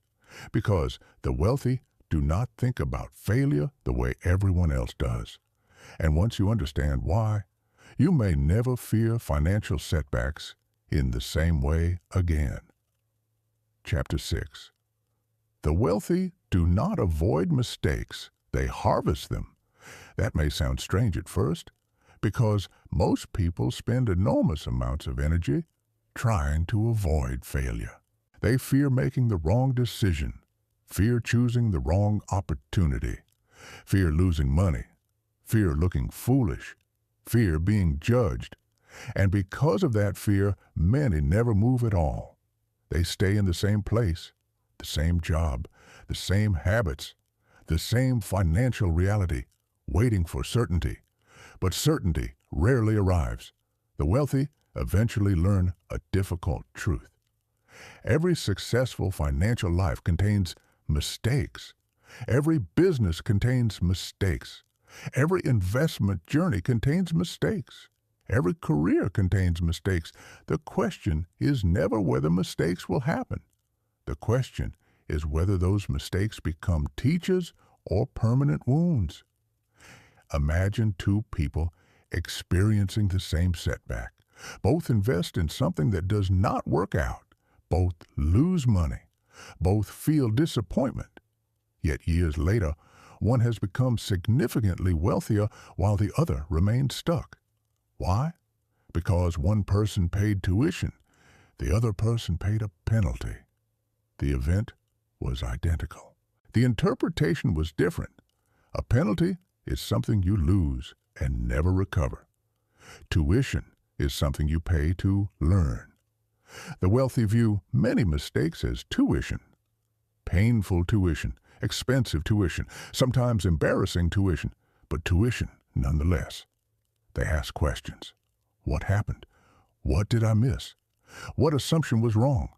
Because the wealthy do not think about failure the way everyone else does. And once you understand why, you may never fear financial setbacks in the same way again. Chapter 6. The wealthy do not avoid mistakes, they harvest them. That may sound strange at first, because most people spend enormous amounts of energy trying to avoid failure. They fear making the wrong decision, fear choosing the wrong opportunity, fear losing money, fear looking foolish, fear being judged. And because of that fear, many never move at all. They stay in the same place, the same job, the same habits, the same financial reality, waiting for certainty. But certainty rarely arrives. The wealthy eventually learn a difficult truth. Every successful financial life contains mistakes. Every business contains mistakes. Every investment journey contains mistakes. Every career contains mistakes. The question is never whether mistakes will happen. The question is whether those mistakes become teachers or permanent wounds. Imagine two people experiencing the same setback. Both invest in something that does not work out. Both lose money. Both feel disappointment. Yet years later, one has become significantly wealthier while the other remains stuck. Why? Because one person paid tuition, the other person paid a penalty. The event was identical. The interpretation was different. A penalty is something you lose and never recover. Tuition is something you pay to learn. The wealthy view many mistakes as tuition. Painful tuition, expensive tuition, sometimes embarrassing tuition, but tuition nonetheless. They ask questions. What happened? What did I miss? What assumption was wrong?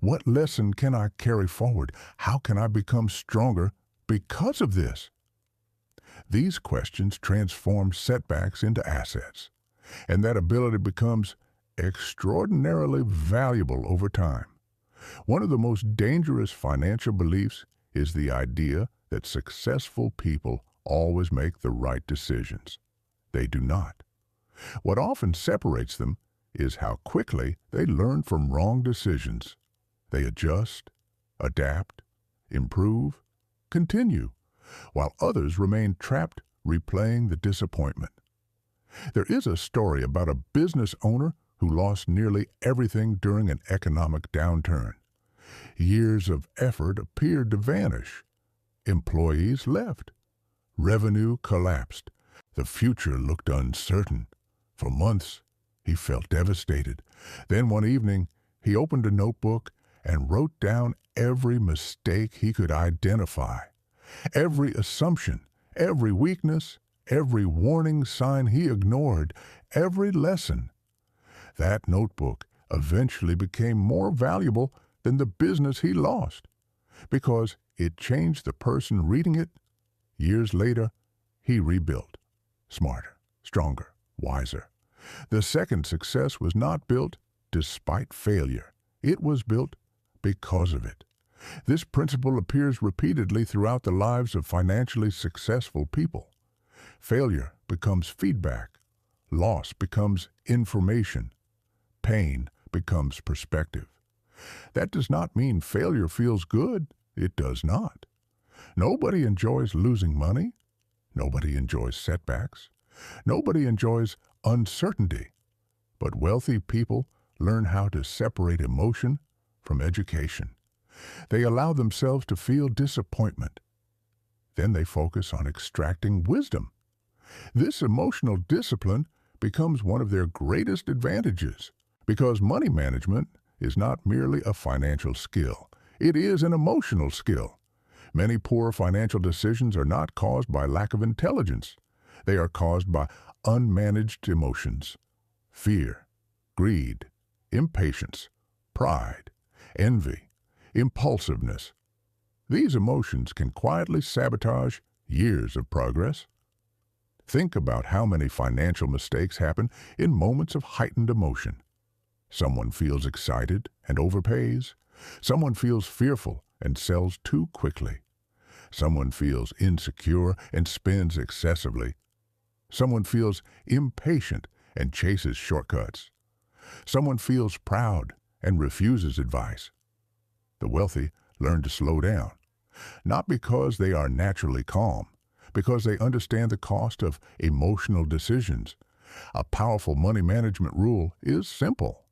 What lesson can I carry forward? How can I become stronger because of this? These questions transform setbacks into assets, and that ability becomes extraordinarily valuable over time. One of the most dangerous financial beliefs is the idea that successful people always make the right decisions. They do not. What often separates them is how quickly they learn from wrong decisions. They adjust, adapt, improve, continue, while others remain trapped replaying the disappointment. There is a story about a business owner who lost nearly everything during an economic downturn. Years of effort appeared to vanish. Employees left. Revenue collapsed. The future looked uncertain. For months, he felt devastated. Then one evening, he opened a notebook and wrote down every mistake he could identify, every assumption, every weakness, every warning sign he ignored, every lesson. That notebook eventually became more valuable than the business he lost, because it changed the person reading it. Years later, he rebuilt, smarter, stronger, wiser. The second success was not built despite failure. It was built because of it. This principle appears repeatedly throughout the lives of financially successful people. Failure becomes feedback. Loss becomes information. Pain becomes perspective. That does not mean failure feels good. It does not. Nobody enjoys losing money. Nobody enjoys setbacks. Nobody enjoys uncertainty. But wealthy people learn how to separate emotion from education. They allow themselves to feel disappointment. Then they focus on extracting wisdom. This emotional discipline becomes one of their greatest advantages, because money management is not merely a financial skill. It is an emotional skill. Many poor financial decisions are not caused by lack of intelligence. They are caused by unmanaged emotions: fear, greed, impatience, pride, envy, impulsiveness. These emotions can quietly sabotage years of progress. Think about how many financial mistakes happen in moments of heightened emotion. Someone feels excited and overpays. Someone feels fearful and sells too quickly. Someone feels insecure and spends excessively. Someone feels impatient and chases shortcuts. Someone feels proud and refuses advice. The wealthy learn to slow down, not because they are naturally calm, because they understand the cost of emotional decisions. A powerful money management rule is simple.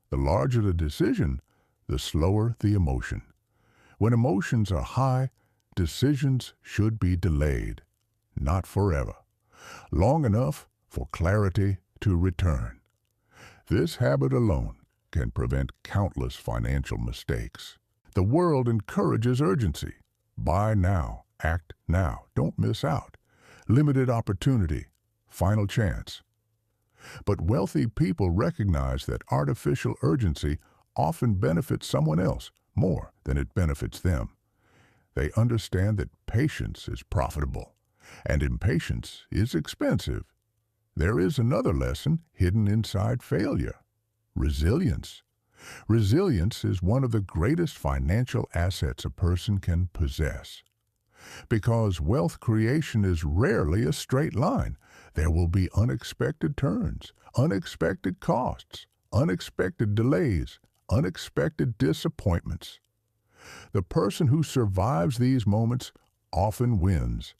The larger the decision, the slower the emotion. When emotions are high, decisions should be delayed, not forever, long enough for clarity to return. This habit alone can prevent countless financial mistakes. The world encourages urgency. Buy now, act now, don't miss out. Limited opportunity, final chance. But wealthy people recognize that artificial urgency often benefits someone else more than it benefits them. They understand that patience is profitable and impatience is expensive. There is another lesson hidden inside failure: resilience. Resilience is one of the greatest financial assets a person can possess. Because wealth creation is rarely a straight line. There will be unexpected turns, unexpected costs, unexpected delays, unexpected disappointments. The person who survives these moments often wins,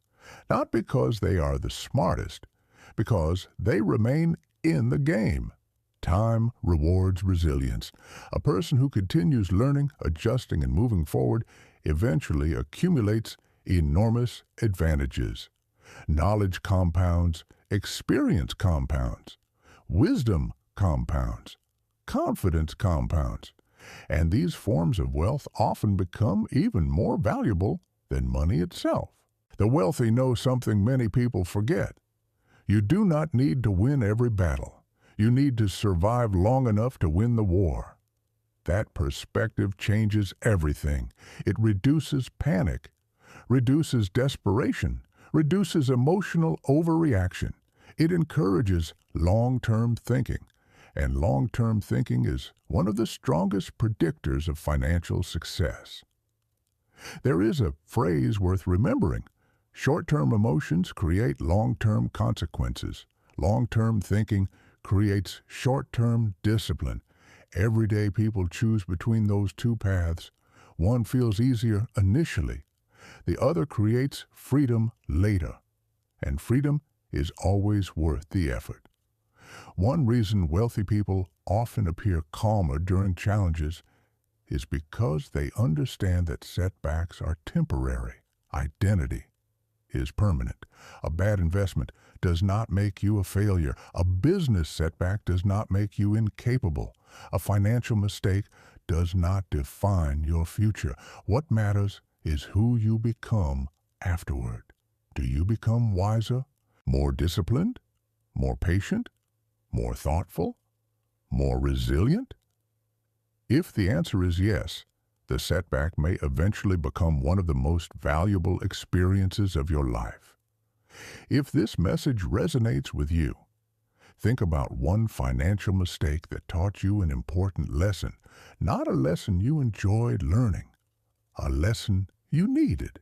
Not because they are the smartest, because they remain in the game. Time rewards resilience. A person who continues learning, adjusting, and moving forward eventually accumulates enormous advantages. Knowledge compounds, experience compounds, wisdom compounds, confidence compounds, and these forms of wealth often become even more valuable than money itself. The wealthy know something many people forget. You do not need to win every battle. You need to survive long enough to win the war. That perspective changes everything. It reduces panic, reduces desperation, reduces emotional overreaction. It encourages long-term thinking, and long-term thinking is one of the strongest predictors of financial success. There is a phrase worth remembering. Short-term emotions create long-term consequences. Long-term thinking creates short-term discipline. Everyday people choose between those two paths. One feels easier initially. The other creates freedom later. And freedom is always worth the effort. One reason wealthy people often appear calmer during challenges is because they understand that setbacks are temporary. Identity is permanent. A bad investment does not make you a failure. A business setback does not make you incapable. A financial mistake does not define your future. What matters is who you become afterward. Do you become wiser, more disciplined, more patient, more thoughtful, more resilient? If the answer is yes, the setback may eventually become one of the most valuable experiences of your life. If this message resonates with you, think about one financial mistake that taught you an important lesson, not a lesson you enjoyed learning, a lesson you needed.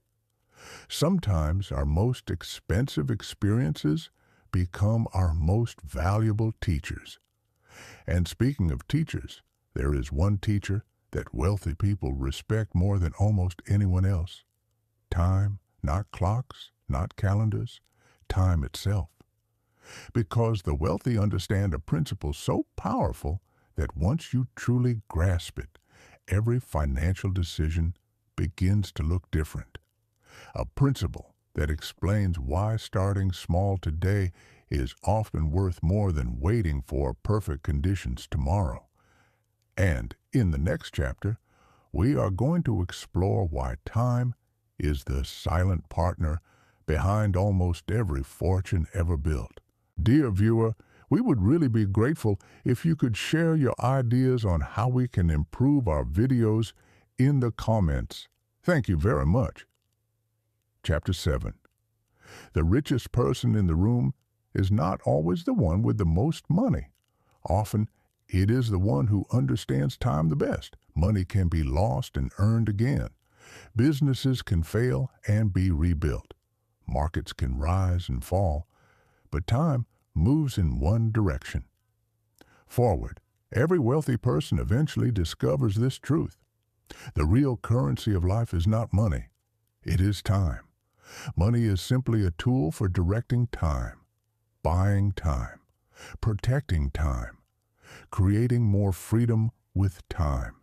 Sometimes our most expensive experiences become our most valuable teachers. And speaking of teachers, there is one teacher that wealthy people respect more than almost anyone else. Time, not clocks, not calendars, time itself. Because the wealthy understand a principle so powerful that once you truly grasp it, every financial decision begins to look different. A principle that explains why starting small today is often worth more than waiting for perfect conditions tomorrow. And in the next chapter, we are going to explore why time is the silent partner behind almost every fortune ever built. Dear viewer, we would really be grateful if you could share your ideas on how we can improve our videos in the comments. Thank you very much. Chapter 7. The richest person in the room is not always the one with the most money. Often, it is the one who understands time the best. Money can be lost and earned again. Businesses can fail and be rebuilt. Markets can rise and fall, but time moves in one direction. Forward, every wealthy person eventually discovers this truth. The real currency of life is not money. It is time. Money is simply a tool for directing time, buying time, protecting time, creating more freedom with time.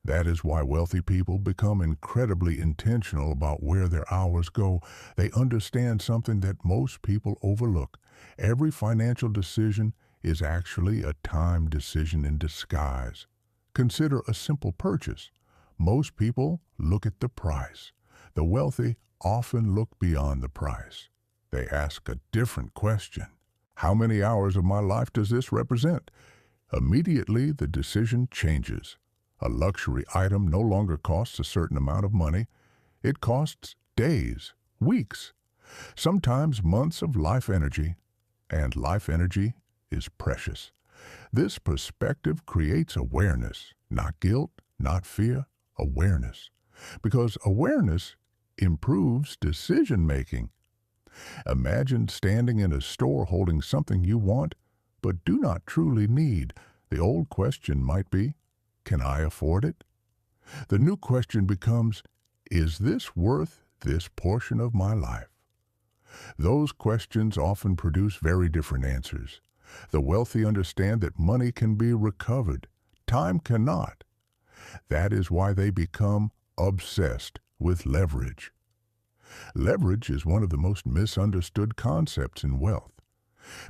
That is why wealthy people become incredibly intentional about where their hours go. They understand something that most people overlook. Every financial decision is actually a time decision in disguise. Consider a simple purchase. Most people look at the price. The wealthy often look beyond the price. They ask a different question. How many hours of my life does this represent? Immediately, the decision changes. A luxury item no longer costs a certain amount of money. It costs days, weeks, sometimes months of life energy, and life energy is precious. This perspective creates awareness, not guilt, not fear, awareness. Because awareness improves decision-making. Imagine standing in a store holding something you want but do not truly need. The old question might be, can I afford it? The new question becomes, is this worth this portion of my life? Those questions often produce very different answers. The wealthy understand that money can be recovered. Time cannot. That is why they become obsessed with leverage. Leverage is one of the most misunderstood concepts in wealth.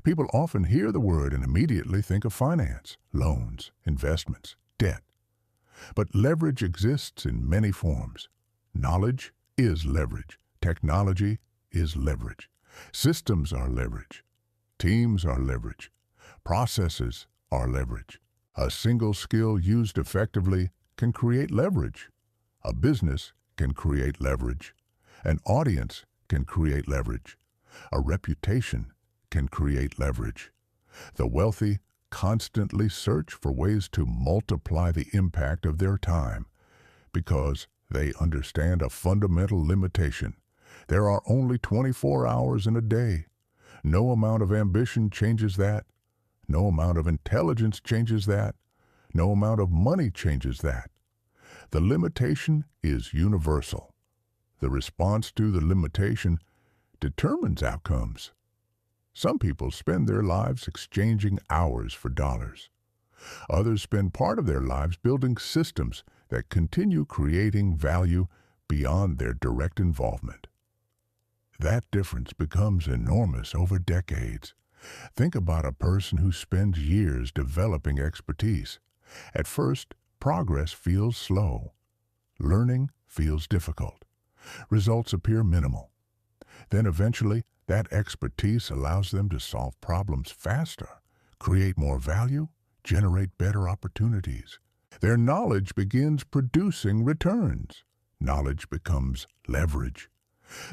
People often hear the word and immediately think of finance, loans, investments, debt. But leverage exists in many forms. Knowledge is leverage. Technology is leverage. Systems are leverage. Teams are leverage. Processes are leverage. A single skill used effectively can create leverage. A business can create leverage. An audience can create leverage. A reputation can create leverage. The wealthy constantly search for ways to multiply the impact of their time because they understand a fundamental limitation. There are only 24 hours in a day. No amount of ambition changes that. No amount of intelligence changes that. No amount of money changes that. The limitation is universal. The response to the limitation determines outcomes. Some people spend their lives exchanging hours for dollars. Others spend part of their lives building systems that continue creating value beyond their direct involvement. That difference becomes enormous over decades. Think about a person who spends years developing expertise. At first, progress feels slow. Learning feels difficult. Results appear minimal. Then eventually, that expertise allows them to solve problems faster, create more value, generate better opportunities. Their knowledge begins producing returns. Knowledge becomes leverage.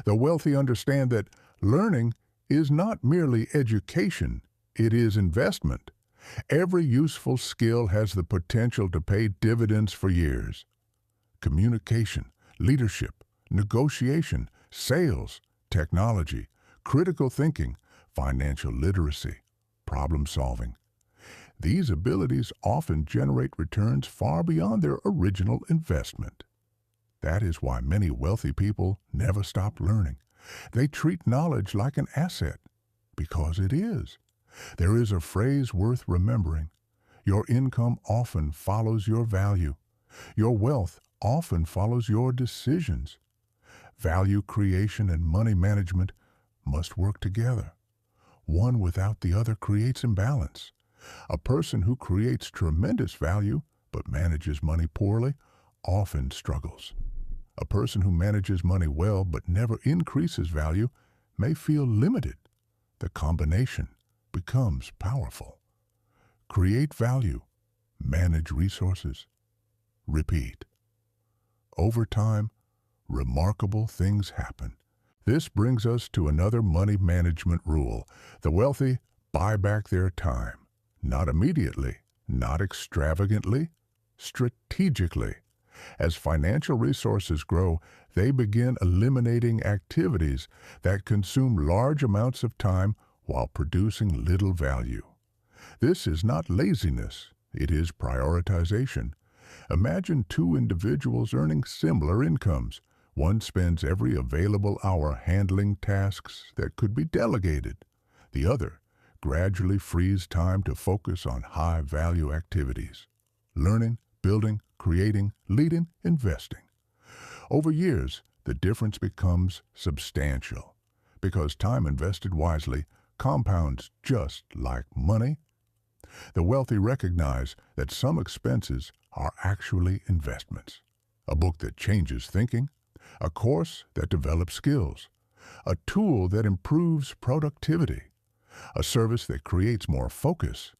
The wealthy understand that learning is not merely education, it is investment. Every useful skill has the potential to pay dividends for years. Communication, leadership, negotiation, sales, technology, critical thinking, financial literacy, problem solving. These abilities often generate returns far beyond their original investment. That is why many wealthy people never stop learning. They treat knowledge like an asset, because it is. There is a phrase worth remembering. Your income often follows your value. Your wealth often follows your decisions. Value creation and money management must work together. One without the other creates imbalance. A person who creates tremendous value but manages money poorly often struggles. A person who manages money well but never increases value may feel limited. The combination becomes powerful. Create value, manage resources, repeat. Over time, remarkable things happen. This brings us to another money management rule. The wealthy buy back their time. Not immediately, not extravagantly, strategically. As financial resources grow, they begin eliminating activities that consume large amounts of time while producing little value. This is not laziness, it is prioritization. Imagine two individuals earning similar incomes. One spends every available hour handling tasks that could be delegated. The other gradually frees time to focus on high-value activities. Learning, building, creating, leading, investing. Over years, the difference becomes substantial because time invested wisely compounds just like money. The wealthy recognize that some expenses are actually investments. A book that changes thinking, a course that develops skills, a tool that improves productivity, a service that creates more focus,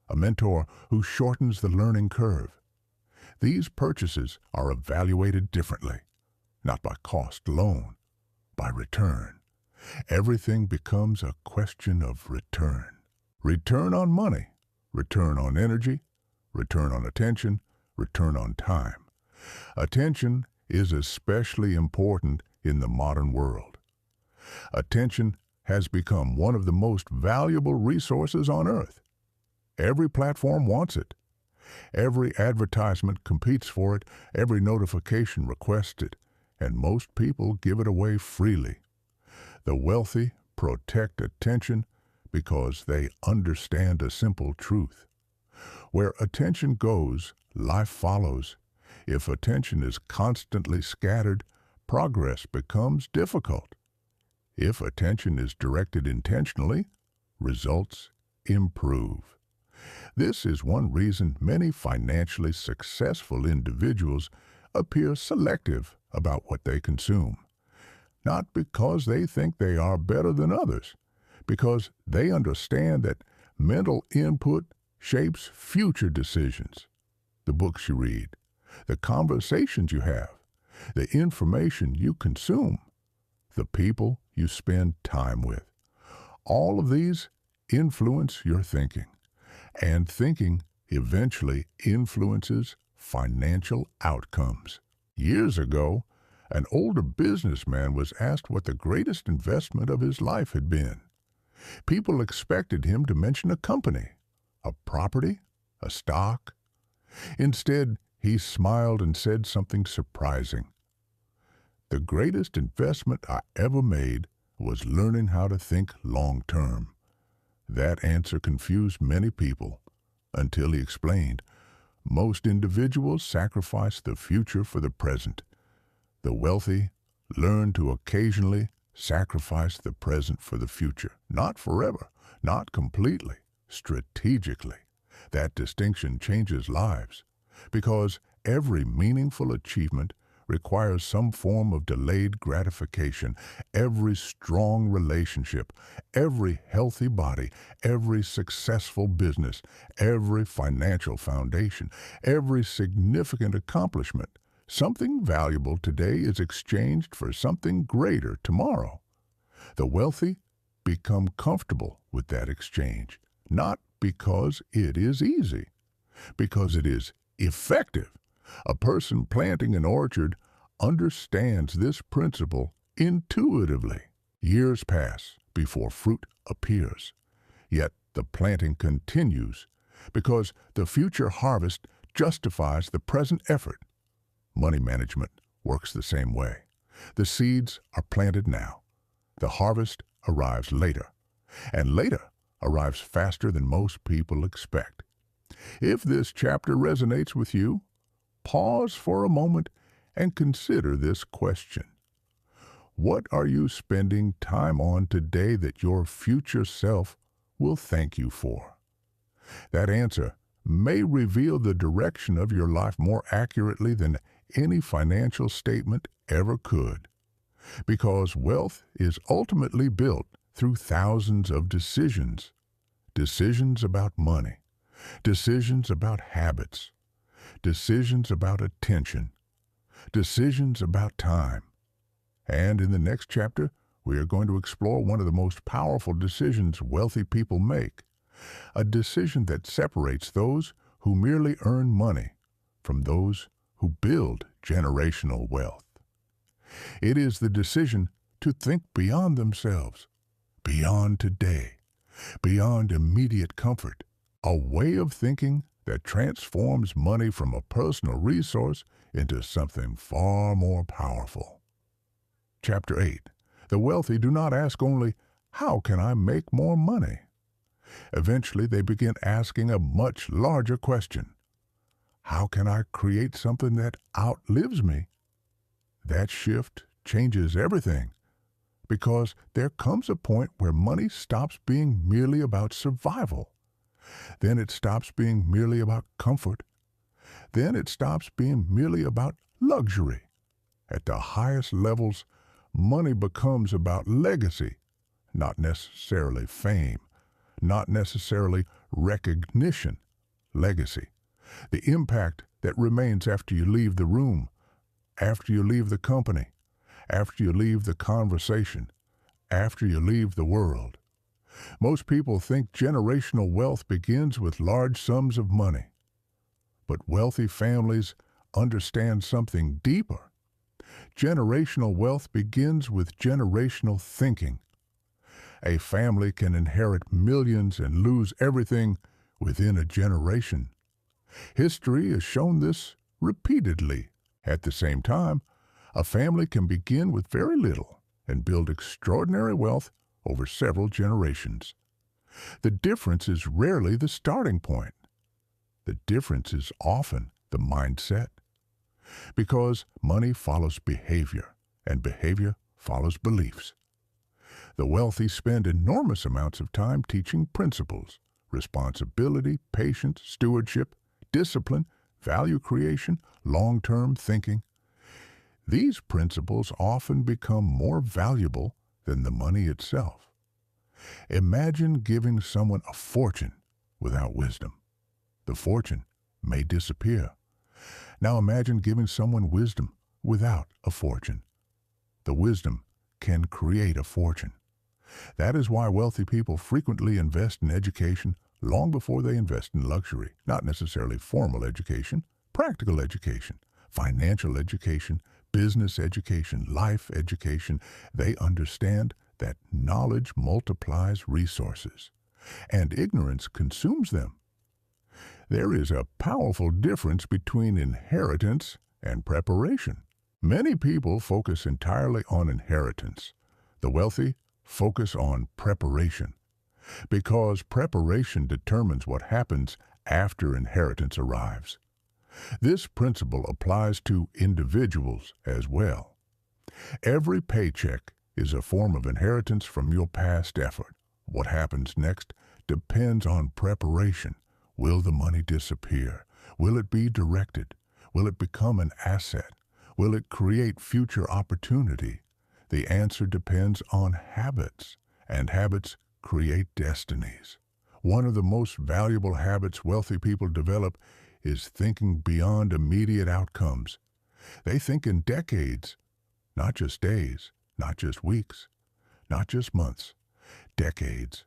a mentor who shortens the learning curve. These purchases are evaluated differently, not by cost alone, by return. Everything becomes a question of return. Return on money, return on energy, return on attention, return on time. Attention is especially important in the modern world. Attention has become one of the most valuable resources on earth. Every platform wants it. Every advertisement competes for it, every notification requests it, and most people give it away freely. The wealthy protect attention because they understand a simple truth. Where attention goes, life follows. If attention is constantly scattered, progress becomes difficult. If attention is directed intentionally, results improve. This is one reason many financially successful individuals appear selective about what they consume. Not because they think they are better than others, because they understand that mental input shapes future decisions. The books you read, the conversations you have, the information you consume, the people you spend time with. All of these influence your thinking, and thinking eventually influences financial outcomes. Years ago, an older businessman was asked what the greatest investment of his life had been. People expected him to mention a company, a property, a stock. Instead, he smiled and said something surprising. The greatest investment I ever made was learning how to think long-term. That answer confused many people until he explained, most individuals sacrifice the future for the present. The wealthy learn to occasionally sacrifice the present for the future, not forever, not completely, strategically. That distinction changes lives because every meaningful achievement requires some form of delayed gratification. Every strong relationship, every healthy body, every successful business, every financial foundation, every significant accomplishment, something valuable today is exchanged for something greater tomorrow. The wealthy become comfortable with that exchange, not because it is easy, because it is effective. A person planting an orchard understands this principle intuitively. Years pass before fruit appears, yet the planting continues because the future harvest justifies the present effort. Money management works the same way. The seeds are planted now. The harvest arrives later, and later arrives faster than most people expect. If this chapter resonates with you, pause for a moment and consider this question. What are you spending time on today that your future self will thank you for? That answer may reveal the direction of your life more accurately than any financial statement ever could. Because wealth is ultimately built through thousands of decisions. Decisions about money, decisions about habits, decisions about attention, decisions about time. And in the next chapter, we are going to explore one of the most powerful decisions wealthy people make, a decision that separates those who merely earn money from those who build generational wealth. It is the decision to think beyond themselves, beyond today, beyond immediate comfort, a way of thinking that transforms money from a personal resource into something far more powerful. Chapter 8. The wealthy do not ask only, how can I make more money? Eventually, they begin asking a much larger question. How can I create something that outlives me? That shift changes everything, because there comes a point where money stops being merely about survival. Then it stops being merely about comfort. Then it stops being merely about luxury. At the highest levels, money becomes about legacy, not necessarily fame, not necessarily recognition. Legacy, the impact that remains after you leave the room, after you leave the company, after you leave the conversation, after you leave the world. Most people think generational wealth begins with large sums of money. But wealthy families understand something deeper. Generational wealth begins with generational thinking. A family can inherit millions and lose everything within a generation. History has shown this repeatedly. At the same time, a family can begin with very little and build extraordinary wealth over several generations. The difference is rarely the starting point. The difference is often the mindset. Because money follows behavior, and behavior follows beliefs. The wealthy spend enormous amounts of time teaching principles: responsibility, patience, stewardship, discipline, value creation, long-term thinking. These principles often become more valuable than the money itself. Imagine giving someone a fortune without wisdom. The fortune may disappear. Now imagine giving someone wisdom without a fortune. The wisdom can create a fortune. That is why wealthy people frequently invest in education long before they invest in luxury. Not necessarily formal education, practical education, financial education, business education, life education. They understand that knowledge multiplies resources, and ignorance consumes them. There is a powerful difference between inheritance and preparation. Many people focus entirely on inheritance. The wealthy focus on preparation, because preparation determines what happens after inheritance arrives. This principle applies to individuals as well. Every paycheck is a form of inheritance from your past effort. What happens next depends on preparation. Will the money disappear? Will it be directed? Will it become an asset? Will it create future opportunity? The answer depends on habits, and habits create destinies. One of the most valuable habits wealthy people develop is thinking beyond immediate outcomes. They think in decades, not just days, not just weeks, not just months, decades.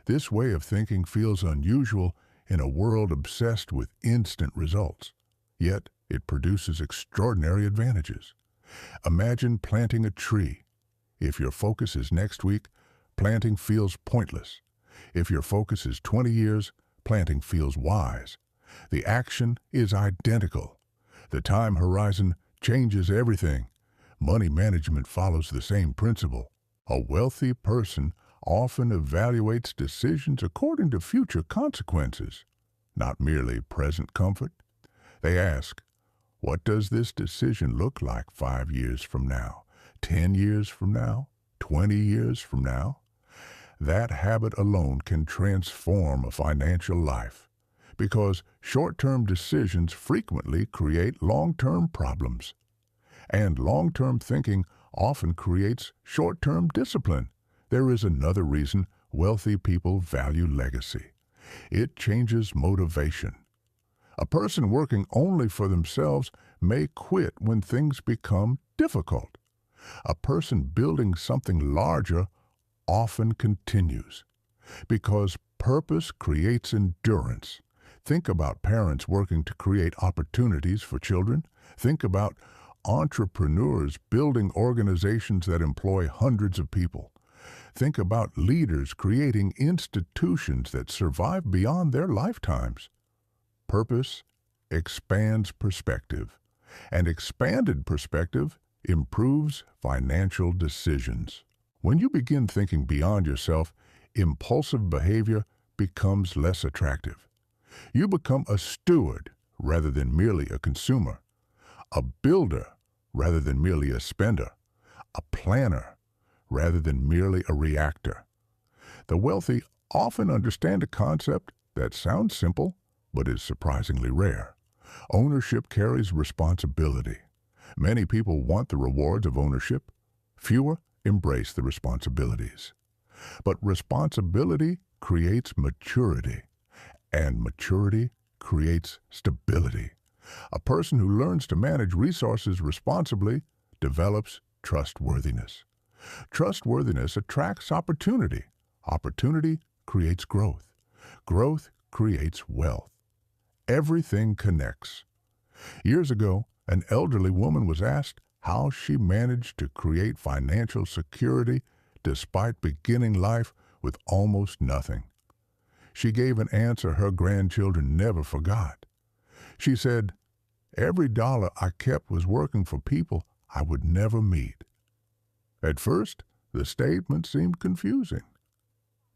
This way of thinking feels unusual in a world obsessed with instant results. Yet, it produces extraordinary advantages. Imagine planting a tree. If your focus is next week, planting feels pointless. If your focus is 20 years, planting feels wise. The action is identical. The time horizon changes everything. Money management follows the same principle. A wealthy person often evaluates decisions according to future consequences, not merely present comfort. They ask, what does this decision look like 5 years from now, 10 years from now, 20 years from now? That habit alone can transform a financial life, because short-term decisions frequently create long-term problems. And long-term thinking often creates short-term discipline. There is another reason wealthy people value legacy. It changes motivation. A person working only for themselves may quit when things become difficult. A person building something larger often continues, because purpose creates endurance. Think about parents working to create opportunities for children. Think about entrepreneurs building organizations that employ hundreds of people. Think about leaders creating institutions that survive beyond their lifetimes. Purpose expands perspective, and expanded perspective improves financial decisions. When you begin thinking beyond yourself, impulsive behavior becomes less attractive. You become a steward rather than merely a consumer, a builder rather than merely a spender, a planner rather than merely a reactor. The wealthy often understand a concept that sounds simple but is surprisingly rare. Ownership carries responsibility. Many people want the rewards of ownership. Fewer embrace the responsibilities. But responsibility creates maturity, and maturity creates stability. A person who learns to manage resources responsibly develops trustworthiness. Trustworthiness attracts opportunity. Opportunity creates growth. Growth creates wealth. Everything connects. Years ago, an elderly woman was asked how she managed to create financial security despite beginning life with almost nothing. She gave an answer her grandchildren never forgot. She said, "Every dollar I kept was working for people I would never meet." At first, the statement seemed confusing.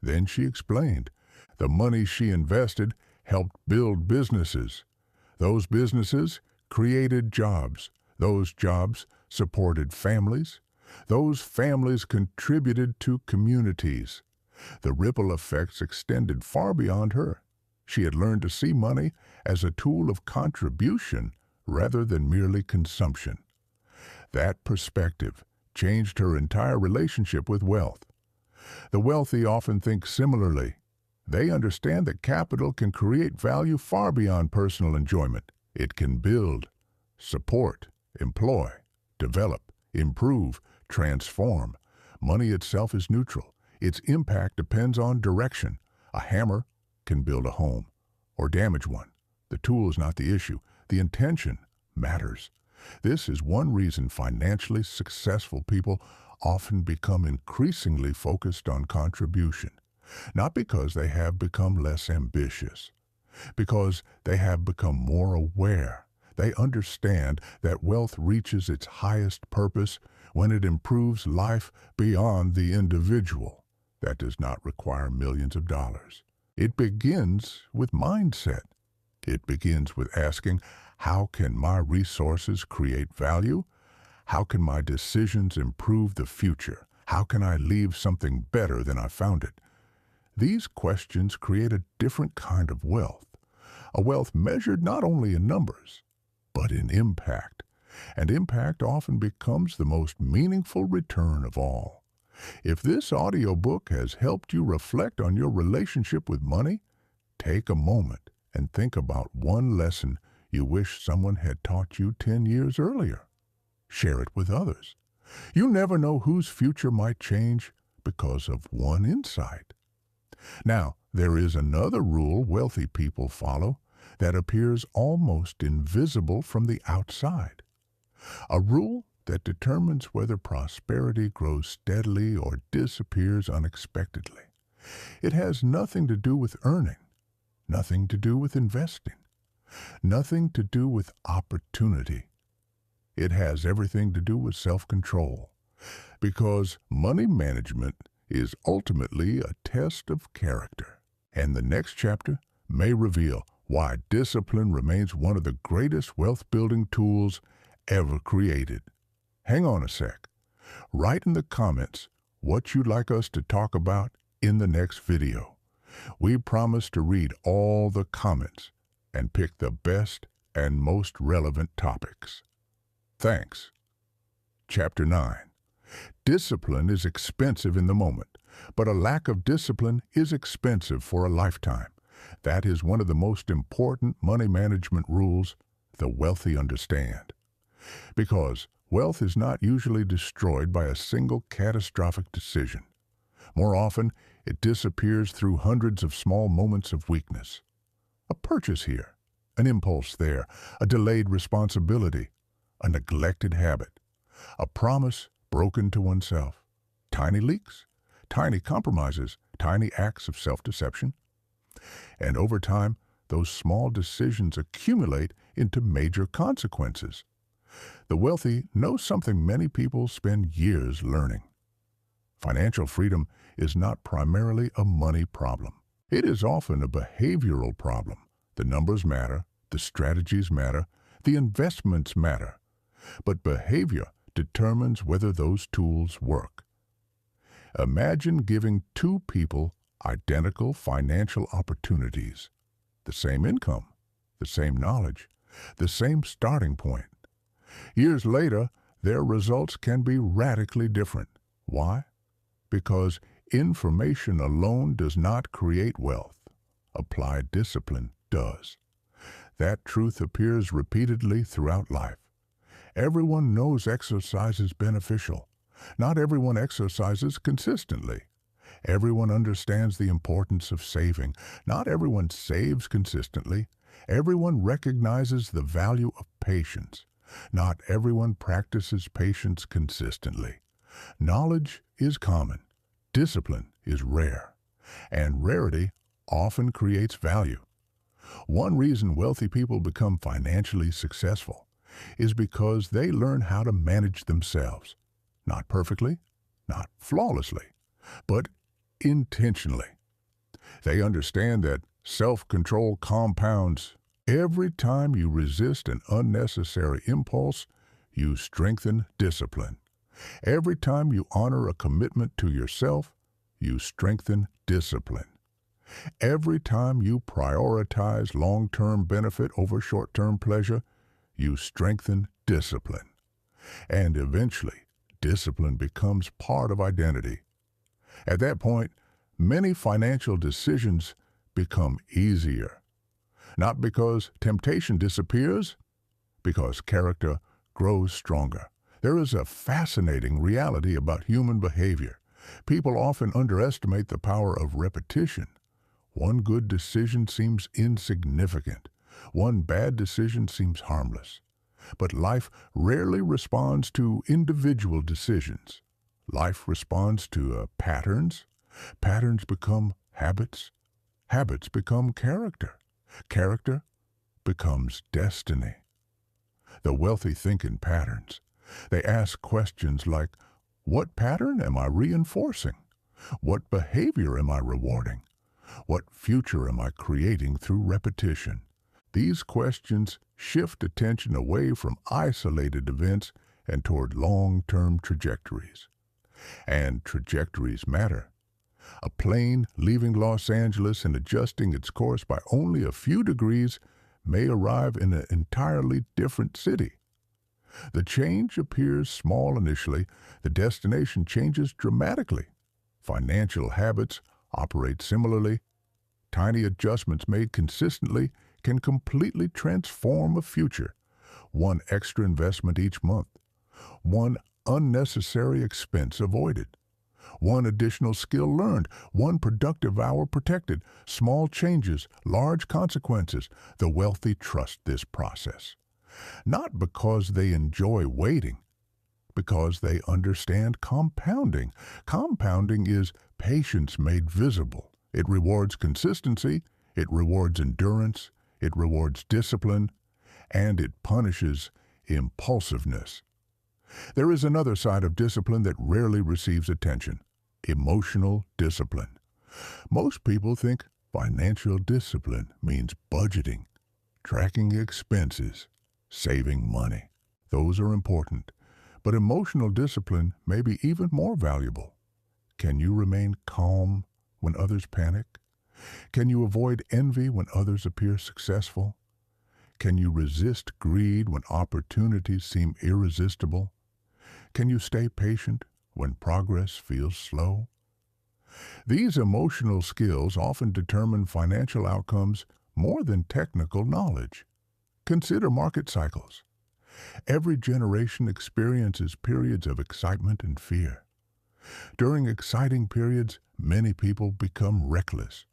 Then she explained the money she invested helped build businesses. Those businesses created jobs. Those jobs supported families. Those families contributed to communities. The ripple effects extended far beyond her. She had learned to see money as a tool of contribution rather than merely consumption. That perspective changed her entire relationship with wealth. The wealthy often think similarly. They understand that capital can create value far beyond personal enjoyment. It can build, support, employ, develop, improve, transform. Money itself is neutral. Its impact depends on direction. A hammer can build a home or damage one. The tool is not the issue. The intention matters. This is one reason financially successful people often become increasingly focused on contribution. Not because they have become less ambitious, because they have become more aware. They understand that wealth reaches its highest purpose when it improves life beyond the individual. That does not require millions of dollars. It begins with mindset. It begins with asking, how can my resources create value? How can my decisions improve the future? How can I leave something better than I found it? These questions create a different kind of wealth, a wealth measured not only in numbers, but in impact. And impact often becomes the most meaningful return of all. If this audiobook has helped you reflect on your relationship with money, take a moment and think about one lesson you wish someone had taught you 10 years earlier. Share it with others. You never know whose future might change because of one insight. Now, there is another rule wealthy people follow that appears almost invisible from the outside. A rule that determines whether prosperity grows steadily or disappears unexpectedly. It has nothing to do with earning, nothing to do with investing, nothing to do with opportunity. It has everything to do with self-control, because money management is ultimately a test of character. And the next chapter may reveal why discipline remains one of the greatest wealth-building tools ever created. Hang on a sec. Write in the comments what you'd like us to talk about in the next video. We promise to read all the comments and pick the best and most relevant topics. Thanks. Chapter 9. Discipline is expensive in the moment, but a lack of discipline is expensive for a lifetime. That is one of the most important money management rules the wealthy understand. Because wealth is not usually destroyed by a single catastrophic decision. More often, it disappears through hundreds of small moments of weakness. A purchase here, an impulse there, a delayed responsibility, a neglected habit, a promise broken to oneself. Tiny leaks, tiny compromises, tiny acts of self-deception. And over time, those small decisions accumulate into major consequences. The wealthy know something many people spend years learning. Financial freedom is not primarily a money problem. It is often a behavioral problem. The numbers matter, the strategies matter, the investments matter. But behavior determines whether those tools work. Imagine giving two people identical financial opportunities, the same income, the same knowledge, the same starting point. Years later, their results can be radically different. Why? Because information alone does not create wealth. Applied discipline does. That truth appears repeatedly throughout life. Everyone knows exercise is beneficial. Not everyone exercises consistently. Everyone understands the importance of saving. Not everyone saves consistently. Everyone recognizes the value of patience. Not everyone practices patience consistently. Knowledge is common. Discipline is rare. And rarity often creates value. One reason wealthy people become financially successful is because they learn how to manage themselves. Not perfectly, not flawlessly, but intentionally. They understand that self-control compounds. Every time you resist an unnecessary impulse, you strengthen discipline. Every time you honor a commitment to yourself, you strengthen discipline. Every time you prioritize long-term benefit over short-term pleasure, you strengthen discipline. And eventually, discipline becomes part of identity. At that point, many financial decisions become easier. Not because temptation disappears, because character grows stronger. There is a fascinating reality about human behavior. People often underestimate the power of repetition. One good decision seems insignificant. One bad decision seems harmless. But life rarely responds to individual decisions. Life responds to patterns. Patterns become habits. Habits become character. Character becomes destiny. The wealthy think in patterns. They ask questions like, what pattern am I reinforcing? What behavior am I rewarding? What future am I creating through repetition? These questions shift attention away from isolated events and toward long-term trajectories. And trajectories matter. A plane leaving Los Angeles and adjusting its course by only a few degrees may arrive in an entirely different city. The change appears small initially, the destination changes dramatically. Financial habits operate similarly. Tiny adjustments made consistently can completely transform a future. One extra investment each month. One unnecessary expense avoided. One additional skill learned. One productive hour protected. Small changes, large consequences. The wealthy trust this process. Not because they enjoy waiting, because they understand compounding. Compounding is patience made visible. It rewards consistency, it rewards endurance, it rewards discipline, and it punishes impulsiveness. There is another side of discipline that rarely receives attention: emotional discipline. Most people think financial discipline means budgeting, tracking expenses, saving money. Those are important, but emotional discipline may be even more valuable. Can you remain calm when others panic? Can you avoid envy when others appear successful? Can you resist greed when opportunities seem irresistible? Can you stay patient when progress feels slow? These emotional skills often determine financial outcomes more than technical knowledge. Consider market cycles. Every generation experiences periods of excitement and fear. During exciting periods, many people become reckless.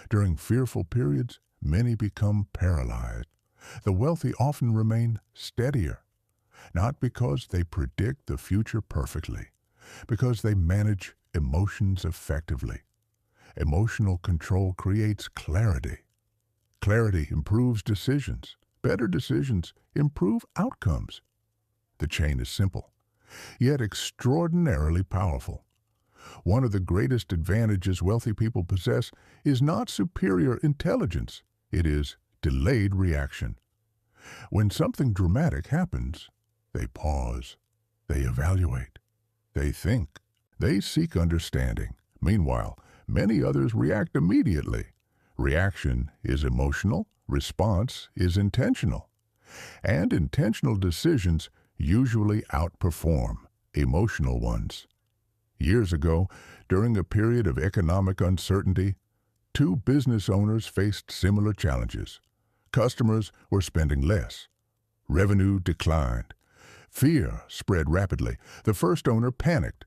During fearful periods, many become paralyzed. The wealthy often remain steadier, not because they predict the future perfectly, because they manage emotions effectively. Emotional control creates clarity. Clarity improves decisions. Better decisions improve outcomes. The chain is simple, yet extraordinarily powerful. One of the greatest advantages wealthy people possess is not superior intelligence, it is delayed reaction. When something dramatic happens, they pause, they evaluate, they think, they seek understanding. Meanwhile, many others react immediately. Reaction is emotional, response is intentional. And intentional decisions usually outperform emotional ones. Years ago, during a period of economic uncertainty, two business owners faced similar challenges. Customers were spending less. Revenue declined. Fear spread rapidly. The first owner panicked,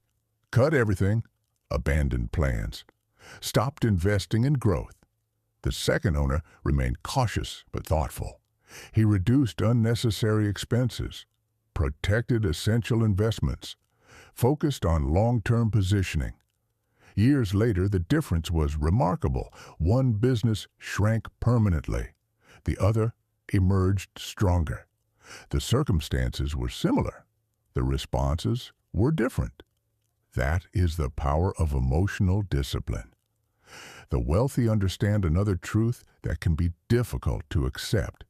cut everything, abandoned plans, stopped investing in growth. The second owner remained cautious but thoughtful. He reduced unnecessary expenses, protected essential investments, focused on long-term positioning. Years later, the difference was remarkable. One business shrank permanently. The other emerged stronger. The circumstances were similar. The responses were different. That is the power of emotional discipline. The wealthy understand another truth that can be difficult to accept.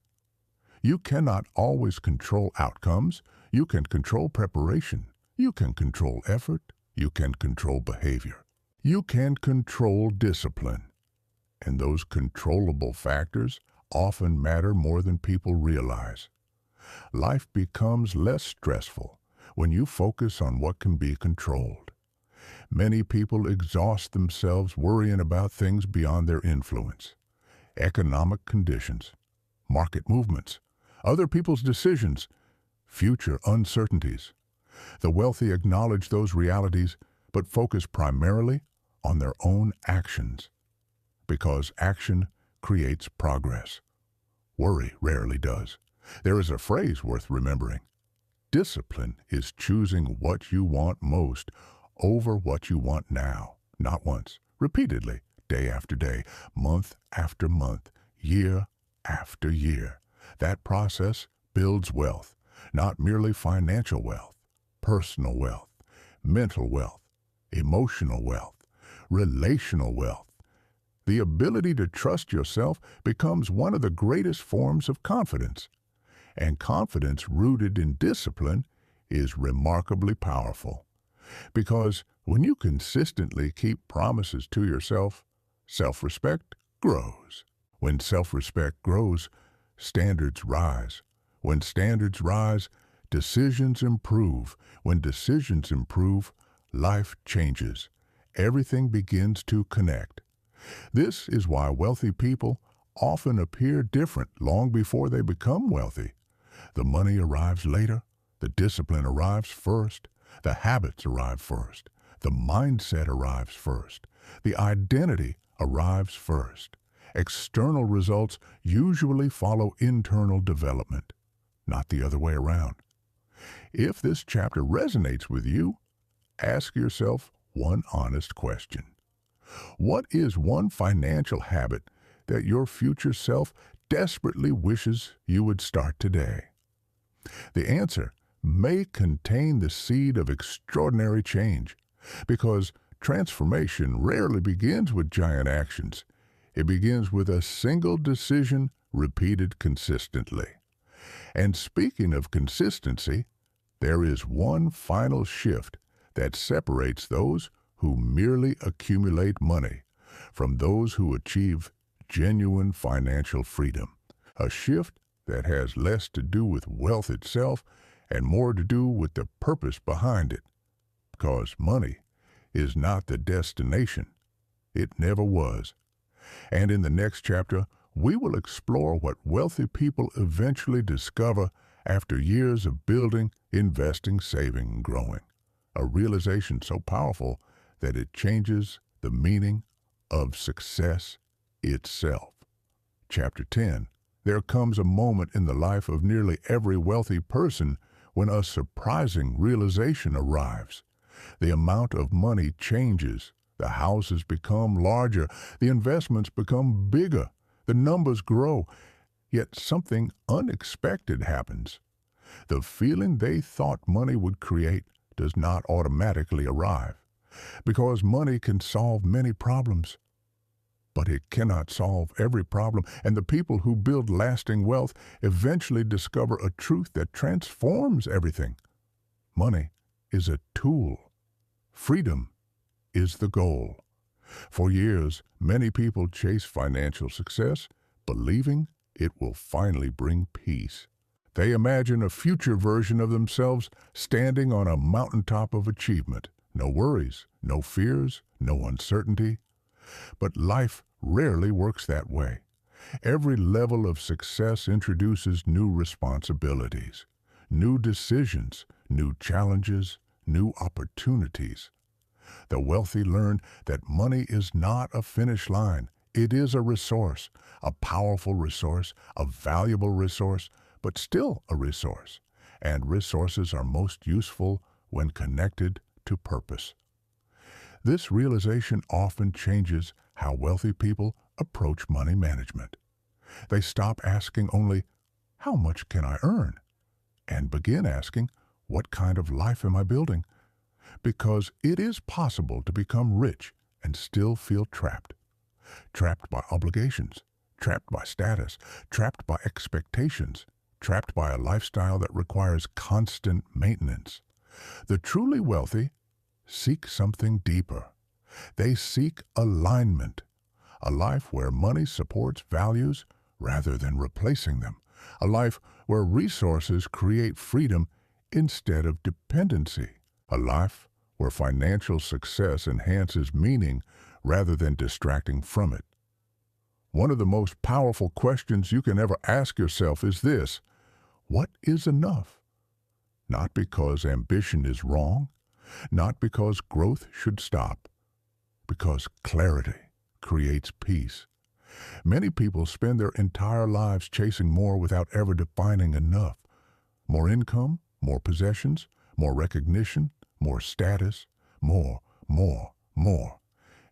You cannot always control outcomes. You can control preparation. You can control effort. You can control behavior. You can control discipline. And those controllable factors often matter more than people realize. Life becomes less stressful when you focus on what can be controlled. Many people exhaust themselves worrying about things beyond their influence. Economic conditions, market movements, other people's decisions, future uncertainties. The wealthy acknowledge those realities but focus primarily on their own actions. Because action creates progress. Worry rarely does. There is a phrase worth remembering. Discipline is choosing what you want most over what you want now, not once, repeatedly, day after day, month after month, year after year. That process builds wealth, not merely financial wealth, personal wealth, mental wealth, emotional wealth, relational wealth. The ability to trust yourself becomes one of the greatest forms of confidence. And confidence rooted in discipline is remarkably powerful. Because when you consistently keep promises to yourself, self-respect grows. When self-respect grows, standards rise. When standards rise, decisions improve. When decisions improve, life changes. Everything begins to connect. This is why wealthy people often appear different long before they become wealthy. The money arrives later, the discipline arrives first, the habits arrive first, the mindset arrives first, the identity arrives first. External results usually follow internal development, not the other way around. If this chapter resonates with you, ask yourself one honest question. What is one financial habit that your future self desperately wishes you would start today? The answer may contain the seed of extraordinary change, because transformation rarely begins with giant actions. It begins with a single decision repeated consistently. And speaking of consistency, there is one final shift that separates those who merely accumulate money from those who achieve genuine financial freedom. A shift that has less to do with wealth itself and more to do with the purpose behind it. Because money is not the destination. It never was. And in the next chapter, we will explore what wealthy people eventually discover after years of building, investing, saving, and growing. A realization so powerful that it changes the meaning of success itself. Chapter 10. There comes a moment in the life of nearly every wealthy person when a surprising realization arrives. The amount of money changes. The houses become larger. The investments become bigger. The numbers grow. Yet something unexpected happens. The feeling they thought money would create does not automatically arrive, because money can solve many problems. But it cannot solve every problem, and the people who build lasting wealth eventually discover a truth that transforms everything. Money is a tool. Freedom is the goal. For years, many people chase financial success, believing it will finally bring peace. They imagine a future version of themselves standing on a mountaintop of achievement. No worries, no fears, no uncertainty. But life rarely works that way. Every level of success introduces new responsibilities, new decisions, new challenges, new opportunities. The wealthy learn that money is not a finish line. It is a resource, a powerful resource, a valuable resource, but still a resource. And resources are most useful when connected to purpose. This realization often changes how wealthy people approach money management. They stop asking only, "How much can I earn?" and begin asking, "What kind of life am I building?" because it is possible to become rich and still feel trapped. Trapped by obligations, trapped by status, trapped by expectations, trapped by a lifestyle that requires constant maintenance. The truly wealthy seek something deeper. They seek alignment, a life where money supports values rather than replacing them, a life where resources create freedom instead of dependency, a life where financial success enhances meaning rather than distracting from it. One of the most powerful questions you can ever ask yourself is this: what is enough? Not because ambition is wrong, not because growth should stop, because clarity creates peace. Many people spend their entire lives chasing more without ever defining enough. More income, more possessions, more recognition, more status, more.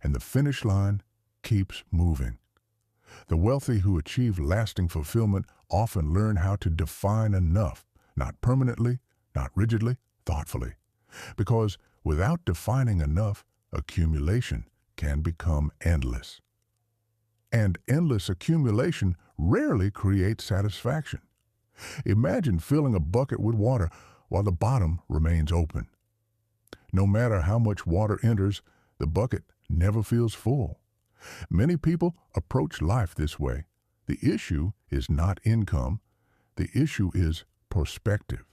And the finish line keeps moving. The wealthy who achieve lasting fulfillment often learn how to define enough, not permanently, not rigidly, thoughtfully. Because without defining enough, accumulation can become endless. And endless accumulation rarely creates satisfaction. Imagine filling a bucket with water while the bottom remains open. No matter how much water enters, the bucket never feels full. Many people approach life this way. The issue is not income. The issue is perspective.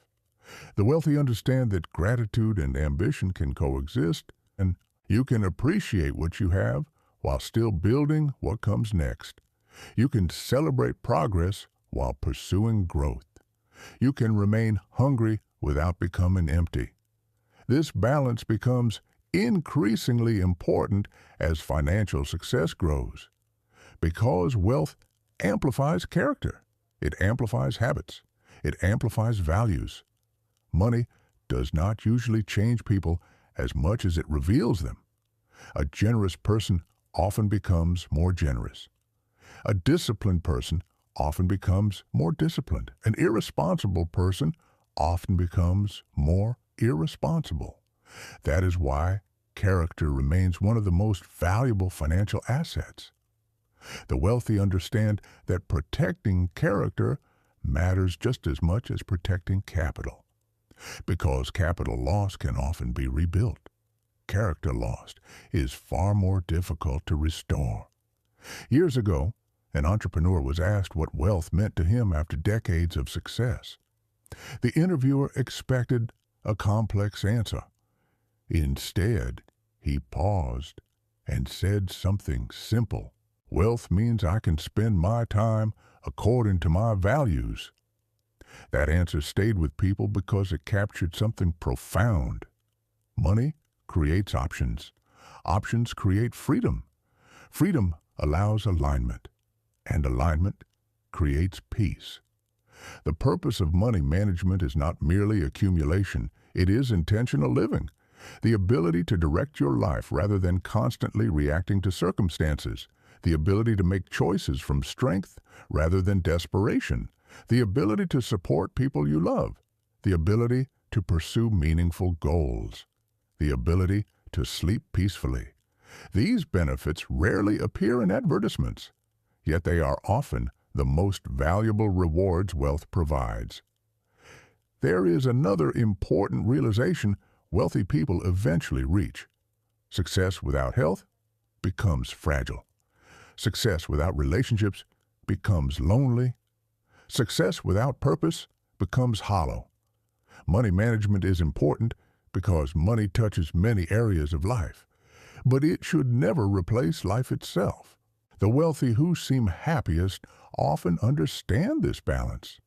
The wealthy understand that gratitude and ambition can coexist, and you can appreciate what you have while still building what comes next. You can celebrate progress while pursuing growth. You can remain hungry without becoming empty. This balance becomes increasingly important as financial success grows, because wealth amplifies character. It amplifies habits. It amplifies values. Money does not usually change people as much as it reveals them. A generous person often becomes more generous. A disciplined person often becomes more disciplined. An irresponsible person often becomes more irresponsible. That is why character remains one of the most valuable financial assets. The wealthy understand that protecting character matters just as much as protecting capital, because capital lost can often be rebuilt. Character lost is far more difficult to restore. Years ago, an entrepreneur was asked what wealth meant to him after decades of success. The interviewer expected a complex answer. Instead, he paused and said something simple. Wealth means I can spend my time according to my values. That answer stayed with people because it captured something profound. Money creates options. Options create freedom. Freedom allows alignment, and alignment creates peace. The purpose of money management is not merely accumulation, it is intentional living. The ability to direct your life rather than constantly reacting to circumstances. The ability to make choices from strength rather than desperation. The ability to support people you love. The ability to pursue meaningful goals. The ability to sleep peacefully. These benefits rarely appear in advertisements, yet they are often the most valuable rewards wealth provides. There is another important realization wealthy people eventually reach. Success without health becomes fragile. Success without relationships becomes lonely. Success without purpose becomes hollow. Money management is important because money touches many areas of life, but it should never replace life itself. The wealthy who seem happiest often understand this balance.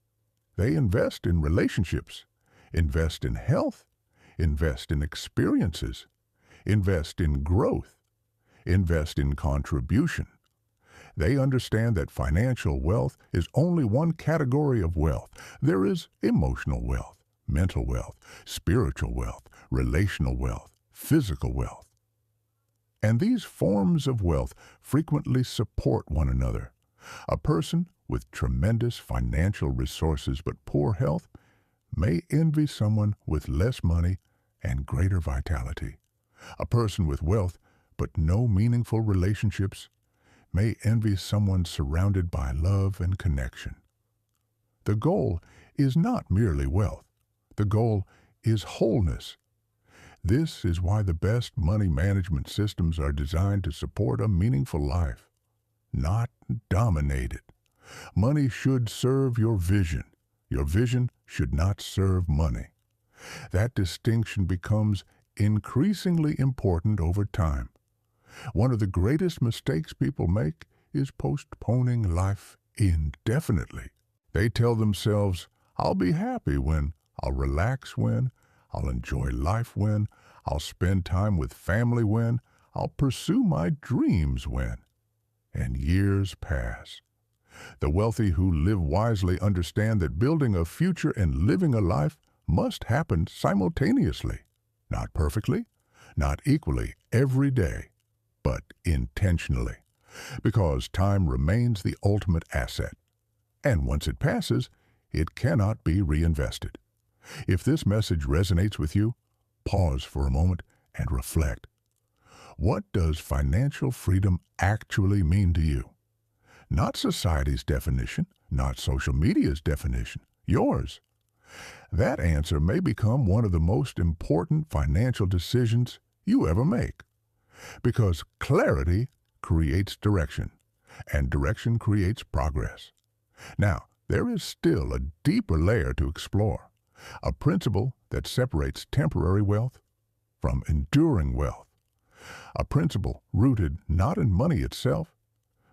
They invest in relationships, invest in health, invest in experiences, invest in growth, invest in contribution. They understand that financial wealth is only one category of wealth. There is emotional wealth, mental wealth, spiritual wealth, relational wealth, physical wealth. And these forms of wealth frequently support one another. A person with tremendous financial resources but poor health may envy someone with less money and greater vitality. A person with wealth but no meaningful relationships may envy someone surrounded by love and connection. The goal is not merely wealth. The goal is wholeness. This is why the best money management systems are designed to support a meaningful life, not dominate it. Money should serve your vision. Your vision should not serve money. That distinction becomes increasingly important over time. One of the greatest mistakes people make is postponing life indefinitely. They tell themselves, I'll be happy when, I'll relax when, I'll enjoy life when, I'll spend time with family when, I'll pursue my dreams when. And years pass. The wealthy who live wisely understand that building a future and living a life must happen simultaneously. Not perfectly, not equally every day, but intentionally. Because time remains the ultimate asset. And once it passes, it cannot be reinvested. If this message resonates with you, pause for a moment and reflect. What does financial freedom actually mean to you? Not society's definition, not social media's definition, yours. That answer may become one of the most important financial decisions you ever make. Because clarity creates direction, and direction creates progress. Now, there is still a deeper layer to explore, a principle that separates temporary wealth from enduring wealth, a principle rooted not in money itself,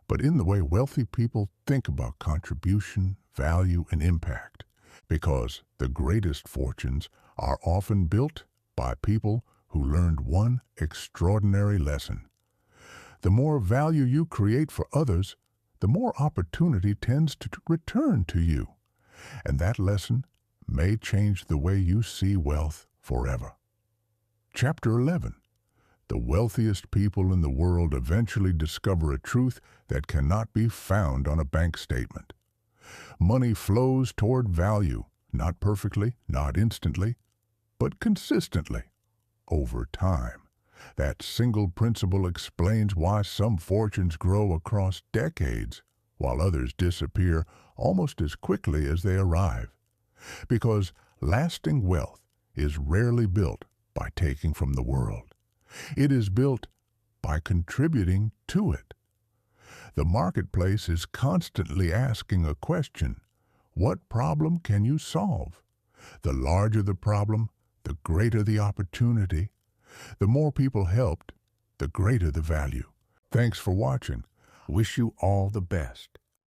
but in the way wealthy people think about contribution, value, and impact, because the greatest fortunes are often built by people who learned one extraordinary lesson. The more value you create for others, the more opportunity tends to return to you. And that lesson may change the way you see wealth forever. Chapter 11. The wealthiest people in the world eventually discover a truth that cannot be found on a bank statement. Money flows toward value, not perfectly, not instantly, but consistently, over time. That single principle explains why some fortunes grow across decades, while others disappear almost as quickly as they arrive. Because lasting wealth is rarely built by taking from the world. It is built by contributing to it. The marketplace is constantly asking a question: what problem can you solve? The larger the problem, the greater the opportunity. The more people helped, the greater the value. Thanks for watching. Wish you all the best.